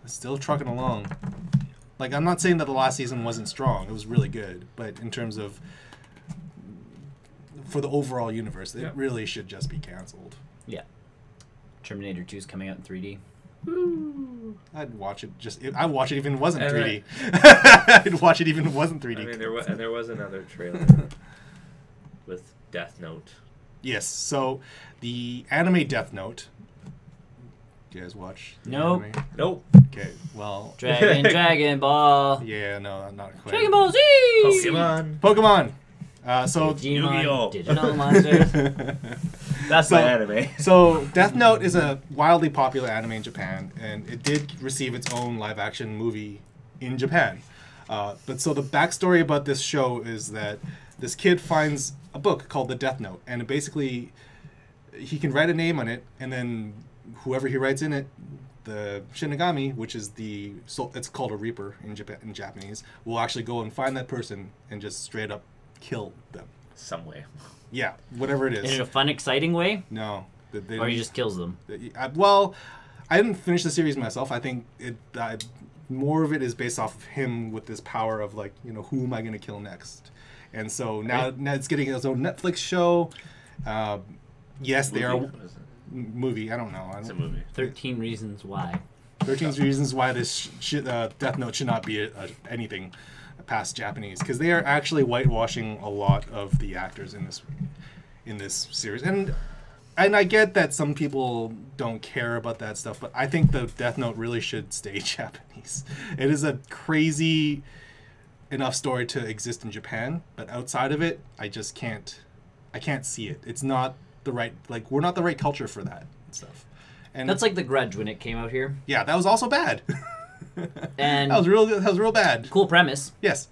is still trucking along. Like, I'm not saying that the last season wasn't strong. It was really good. But in terms of for the overall universe, it really should just be canceled. Yeah. Terminator 2 is coming out in 3D. I'd watch it I'd watch it even if it wasn't And 3D. I'd watch it even if it wasn't 3D. I mean, there was another trailer with Death Note. Yes, so the anime Death Note. Do you guys watch? the Nope. anime? Nope. Okay, well, Dragon Ball. yeah, no, not quite. Dragon Ball Z! Pokemon. So Yu-Gi-Oh! Digimon, digital monsters. That's my anime. So Death Note is a wildly popular anime in Japan, and it did receive its own live-action movie in Japan. But so the backstory about this show is that this kid finds a book called the Death Note, and it basically he can write a name on it, and then whoever he writes in it, the Shinigami, which is it's called a Reaper in Japanese, will actually go and find that person and just straight up kill them. Some way. Yeah, whatever it is. In a fun, exciting way? No. Or he just kills them? Well, I didn't finish the series myself. I think more of it is based off of him with this power of, like, who am I going to kill next? And so now it's getting its own Netflix show. Yes, they are... Movie, I don't know. It's a movie. 13 Reasons Why. 13 Reasons Why this Death Note should not be anything past Japanese, because they are actually whitewashing a lot of the actors in this series, and I get that some people don't care about that stuff, but I think the Death Note really should stay Japanese. It is a crazy enough story to exist in Japan, but outside of it, I can't see it. It's not the right, like, we're not the right culture for that stuff. And That's like The Grudge when it came out here. yeah, that was also bad. And that was real bad. cool premise. Yes.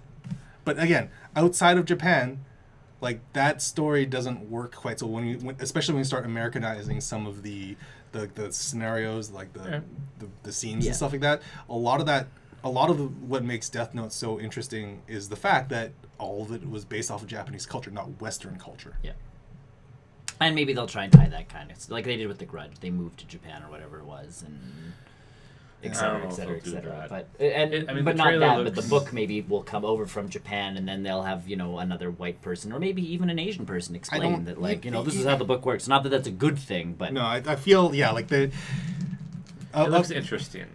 But again, outside of Japan, like, that story doesn't work quite so especially when you start Americanizing some of the scenarios, like the scenes and stuff like that. A lot of what makes Death Note so interesting is the fact that all of it was based off of Japanese culture, not Western culture. Yeah. And maybe they'll try and tie that kind of like they did with The Grudge. They moved to Japan or whatever it was, and etc. But but not that. But the book maybe will come over from Japan, and then they'll have another white person or maybe even an Asian person explain that this is how the book works. Not that that's a good thing, but no, I feel like the. It looks interesting.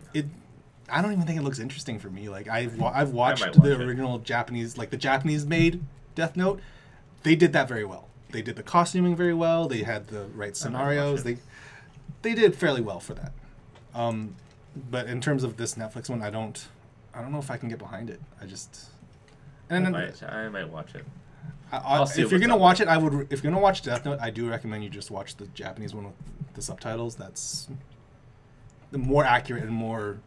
I don't even think it looks interesting for me. Like I've watched the original Japanese, like the Japanese made Death Note. They did that very well. They did the costuming very well. They had the right scenarios. They did fairly well for that. But in terms of this Netflix one, I don't know if I can get behind it. I might watch it. If you're gonna watch it, if you're gonna watch Death Note, I do recommend you just watch the Japanese one with the subtitles. That's the more accurate and more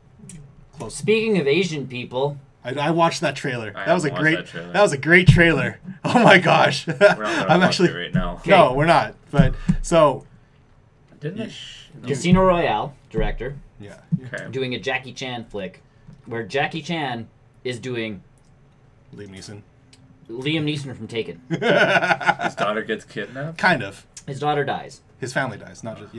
close. Speaking of Asian people, I watched that trailer. That was a great trailer. Oh my gosh! I'm actually right now. Okay. No, we're not. But so Casino Royale director. Yeah. Okay. Doing a Jackie Chan flick, where Jackie Chan is doing Liam Neeson from Taken. His daughter gets kidnapped. Kind of. His daughter dies. His family dies, not just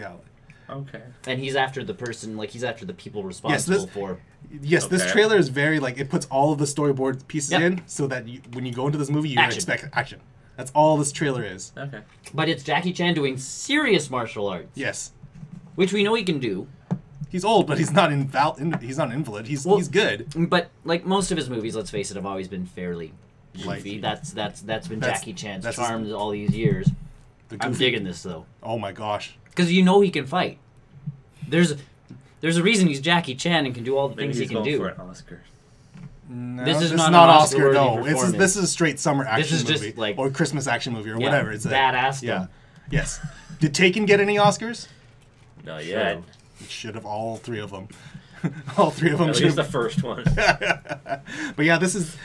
Okay. And he's after the person, he's after the people responsible for. Yes, this trailer is very it puts all of the storyboard pieces in, so that when you go into this movie, you expect action. That's all this trailer is. Okay. But it's Jackie Chan doing serious martial arts. Yes. Which we know he can do. He's old, but he's not he's not an invalid. He's good. But most of his movies, let's face it, have always been fairly goofy. That's been Jackie Chan's charm all these years. I'm digging this though. Oh my gosh. Because he can fight. There's a reason he's Jackie Chan and can do all the things he can do. For an Oscar. No, this is not Oscar. No, this is a straight summer action movie, or Christmas action movie, or whatever. It's badass. Yeah. Yes. Did Taken get any Oscars? No, yet. It should have all three of them. All three of them. At least the first one. But yeah, this is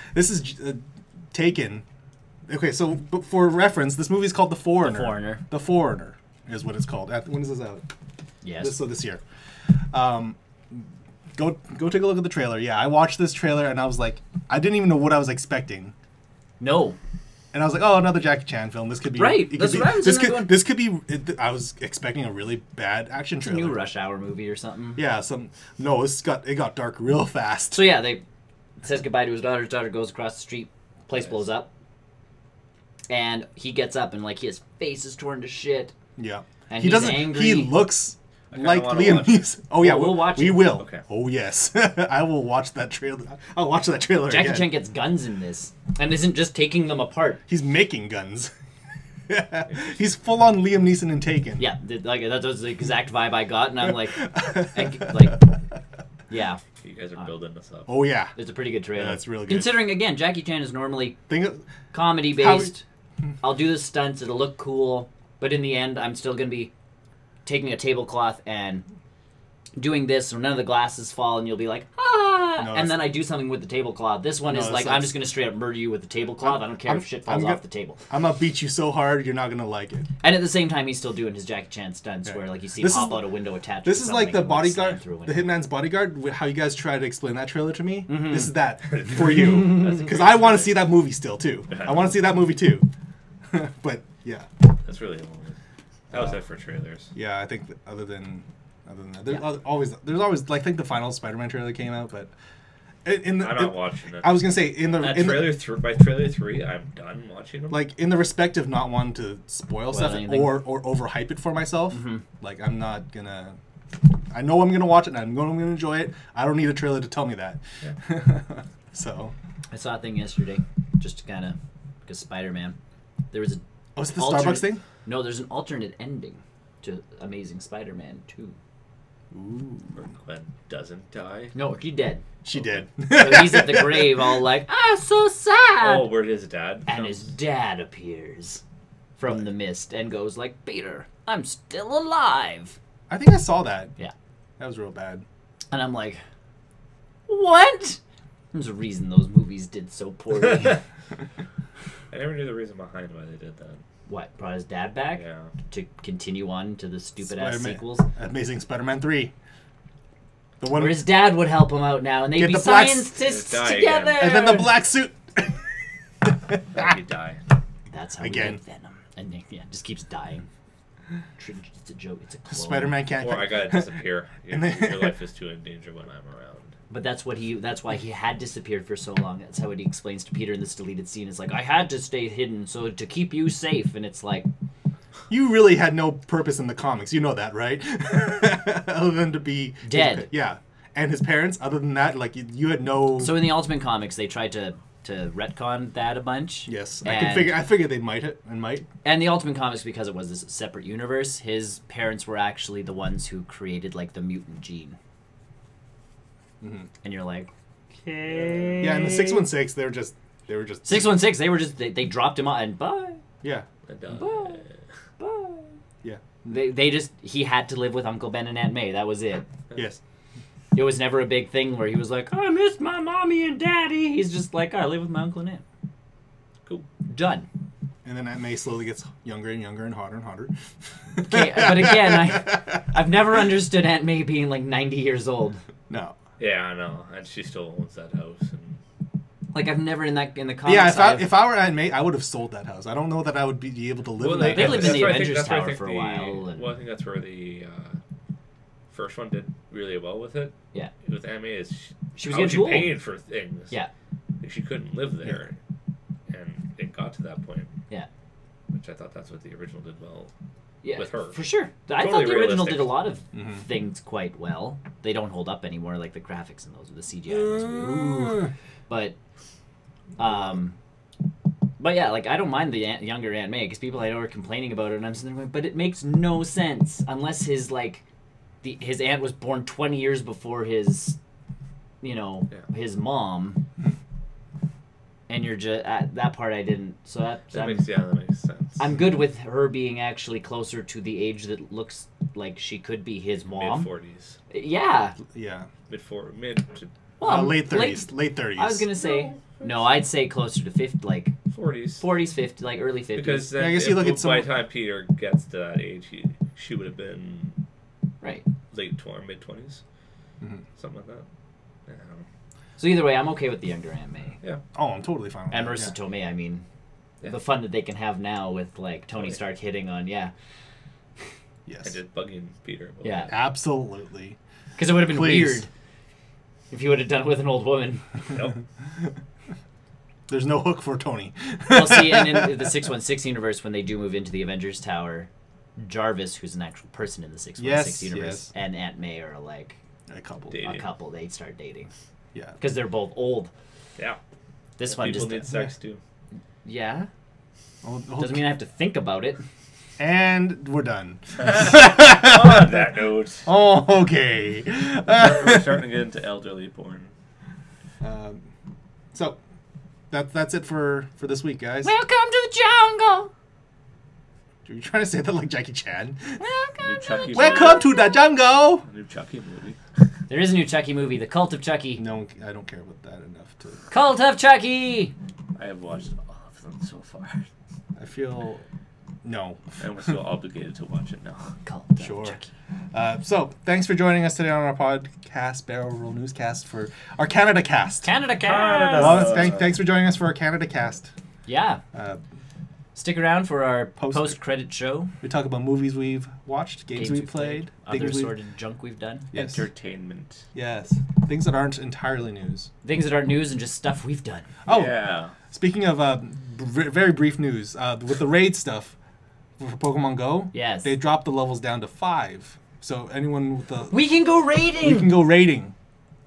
Taken. Okay, so for reference, this movie is called The Foreigner. The Foreigner is what it's called. When is this out? Yes. This year. Go take a look at the trailer. Yeah, I watched this trailer and I was like, I didn't even know what I was expecting. No. And I was like, oh, another Jackie Chan film. This could be right. That's what I was going. This could be. I was expecting a really bad action trailer. A new Rush Hour movie or something. Yeah. It got dark real fast. So yeah, it says goodbye to his daughter. His daughter goes across the street. Place blows up. And he gets up and his face is torn to shit. Yeah. And he's angry. He looks like Liam Neeson. Oh yeah, we'll watch it. We will. Okay. Oh yes, I will watch that trailer. I'll watch that trailer. Jackie Chan gets guns in this, and isn't just taking them apart. He's making guns. He's full on Liam Neeson in Taken. Yeah, that was the exact vibe I got, and I'm like, yeah. You guys are building this up. Oh yeah, it's a pretty good trailer. Yeah, it's really good. Considering again, Jackie Chan is normally comedy based. I'll do the stunts. It'll look cool, but in the end, I'm still gonna be taking a tablecloth and doing this so none of the glasses fall, and you'll be like, and then I do something with the tablecloth. This one is I'm just going to straight up murder you with the tablecloth. I don't care if shit falls off the table. I'm going to beat you so hard, you're not going to like it. And at the same time, he's still doing his Jackie Chan stunts where you see him hop out a window attached to something. This is like the bodyguard, the Hitman's Bodyguard, how you guys try to explain that trailer to me. Mm-hmm. This is that for you. Because I want to see that movie still, too. I want to see that movie, too. But, yeah. That's really long. That was it for trailers. Yeah, I think other than that, there's always I think the final Spider-Man trailer came out, but I'm not watching it. I was gonna say by trailer 3, I'm done watching them. Like in the respect of not wanting to spoil stuff or overhype it for myself. Mm-hmm. Like I'm not gonna. I know I'm gonna watch it and I'm gonna enjoy it. I don't need a trailer to tell me that. Yeah. So I saw a thing yesterday, just to kind of because Spider-Man. There was a. Oh, is it the Starbucks thing? No, there's an alternate ending to Amazing Spider-Man 2. Ooh. Where Gwen doesn't die? No, she dead. She did. So he's at the grave all like, so sad. Oh, where his dad And his dad appears from the mist and goes like, Peter, I'm still alive. I think I saw that. Yeah. That was real bad. And I'm like, what? There's a reason those movies did so poorly. I never knew the reason behind why they did that. What, brought his dad back? Yeah. To continue on to the stupid-ass sequels? Amazing Spider-Man 3. The one where his dad would help him out now, and they'd be scientists together! And then the black suit! Then he'd die. That's how we get Venom. And just keeps dying. It's a joke. It's a clone. Spider-Man can't. Or I gotta disappear. And then- Your life is too in danger when I'm around. But that's why he had disappeared for so long. That's how he explains to Peter in this deleted scene. It's like, I had to stay hidden so to keep you safe. And it's like, You really had no purpose in the comics. You know that, right? Other than to be dead. Yeah. And his parents, other than that, like, you had no... So in the Ultimate Comics, they tried to retcon that a bunch. Yes. I figured they might. And the Ultimate Comics, because it was this separate universe, his parents were actually the ones who created, like, the mutant gene. Mm-hmm. And you're like, okay. Yeah, in the 616, they were just 616, they dropped him on and bye. Yeah. Bye. Yeah. He had to live with Uncle Ben and Aunt May. That was it. Yes. It was never a big thing where he was like, I miss my mommy and daddy. He's just like, I live with my uncle and aunt. Cool. Done. And then Aunt May slowly gets younger and younger and hotter and hotter. Okay, but again, I've never understood Aunt May being like 90 years old. No. Yeah, I know. And she still owns that house. And... Like, I've never in the comics. Yeah, if I were Aunt May, I would have sold that house. I don't know that I would be able to live in that. They lived in the where Avengers Tower for a while. Well, I think that's where the first one did really well with it. Yeah. With Aunt May, she was getting too old. Paid for things. Yeah. She couldn't live there. Yeah. And it got to that point. Yeah. Which I thought that's what the original did well. Yeah, with her. For sure. I Totally thought the original realistic. did a lot of things quite well. They don't hold up anymore, like the graphics and those, the CGI. Ooh. But yeah, like I don't mind the younger Aunt May because people I know are complaining about it, and I'm sitting there going, but it makes no sense unless his aunt was born 20 years before his mom. And you're just at that part I didn't. So that makes sense. I'm good with her being actually closer to the age that looks like she could be his mom. Mid-40s. Yeah. Yeah. Mid to late 30s. Late 30s. I was gonna say no. I'd say closer to 50, like 40s. 40s, 50, like early 50s. Because then I guess you look at by the time Peter gets to that age, she would have been right mid 20s, something like that. I don't know. So either way, I'm okay with the younger Aunt May. Yeah. Oh, I'm totally fine with And that. Marissa Tomei, I mean, the fun that they can have now with like Tony Stark hitting on, Yes. And just bugging Peter. Yeah. Absolutely. Because it would have been weird if you would have done it with an old woman. Nope. There's no hook for Tony. Well, see, and in the 616 universe, when they do move into the Avengers Tower, Jarvis, who's an actual person in the 616 universe, and Aunt May are like a couple. They start dating. Yeah. Because they're both old. Yeah. This one people just need sex too. Yeah. Doesn't mean I have to think about it. And we're done. On that note. Oh, okay. We're starting to get into elderly porn. So, that's it for this week, guys. Welcome to the jungle. Are you trying to say that like Jackie Chan? Welcome to the jungle. A new Chucky movie. There is a new Chucky movie, The Cult of Chucky. No, I don't care about that enough to. Cult of Chucky. I have watched all of them so far. I feel no. And we're still obligated to watch it now. Cult Sure. of Chucky. So, thanks for joining us today on our podcast, Barrel Roll Newscast, for our Canada cast. Canada cast. Canada. Thanks for joining us for our Canada cast. Yeah. Stick around for our post-credit show. We talk about movies we've watched, games we've played, other assorted junk we've done. Yes. Entertainment. Yes. Things that aren't entirely news. Things that aren't news and just stuff we've done. Oh, yeah. Speaking of very brief news, with the raid stuff for Pokemon Go, yes, they dropped the levels down to 5. So anyone with the we can go raiding.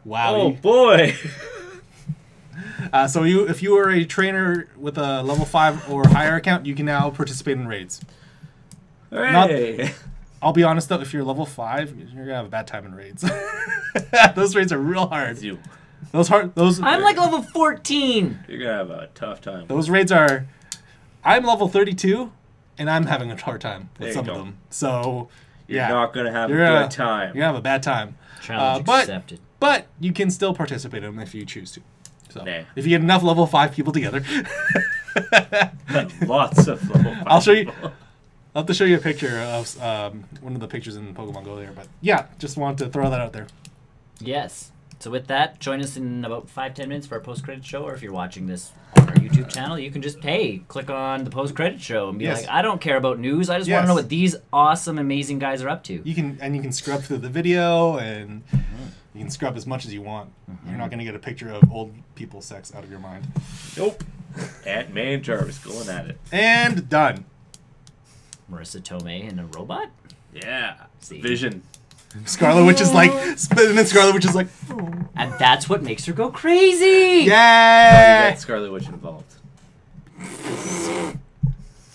Wow. Oh boy. So if you are a trainer with a level 5 or higher account, you can now participate in raids. Hey. I'll be honest though, if you're level 5, you're gonna have a bad time in raids. Those raids are real hard. You. I'm like level 14. You're gonna have a tough time. Those raids are. I'm level 32, and I'm having a hard time with some of them. So you're not gonna have a good time. You're gonna have a bad time. Challenge accepted. But you can still participate in them if you choose to. So if you get enough level 5 people together. Lots of level 5 I'll show you. people. I'll have to show you a picture of one of the pictures in Pokemon Go there. But yeah, just want to throw that out there. Yes. So with that, join us in about 5-10 minutes for our post-credit show, or if you're watching this on our YouTube channel, you can just click on the post-credit show and be Yes. like, I don't care about news. I just want to know what these awesome, amazing guys are up to. You can scrub through the video, and you can scrub as much as you want. You're not going to get a picture of old people sex out of your mind. Nope. Aunt May and Jarvis going at it. And done. Marissa Tomei and a robot? Yeah. See. Vision. Scarlet Witch is like, and then Scarlet Witch is like, and that's what makes her go crazy! yeah! Get Scarlet Witch involved.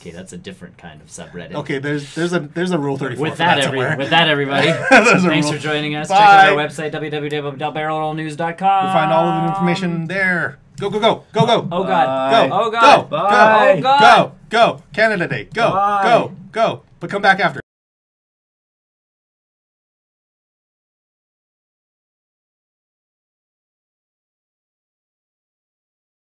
Okay, that's a different kind of subreddit. Okay, there's a Rule 34 With that, everybody, thanks for joining us. Bye. Check out our website, www.barrelrollnews.com. You'll find all of the information there. Go, go, go, go, go. Oh, God. Bye. Go. Oh, God. Go. Bye. Go. Oh, God. Go. Go. Canada Day. Go. Bye. Go. Go. But come back after.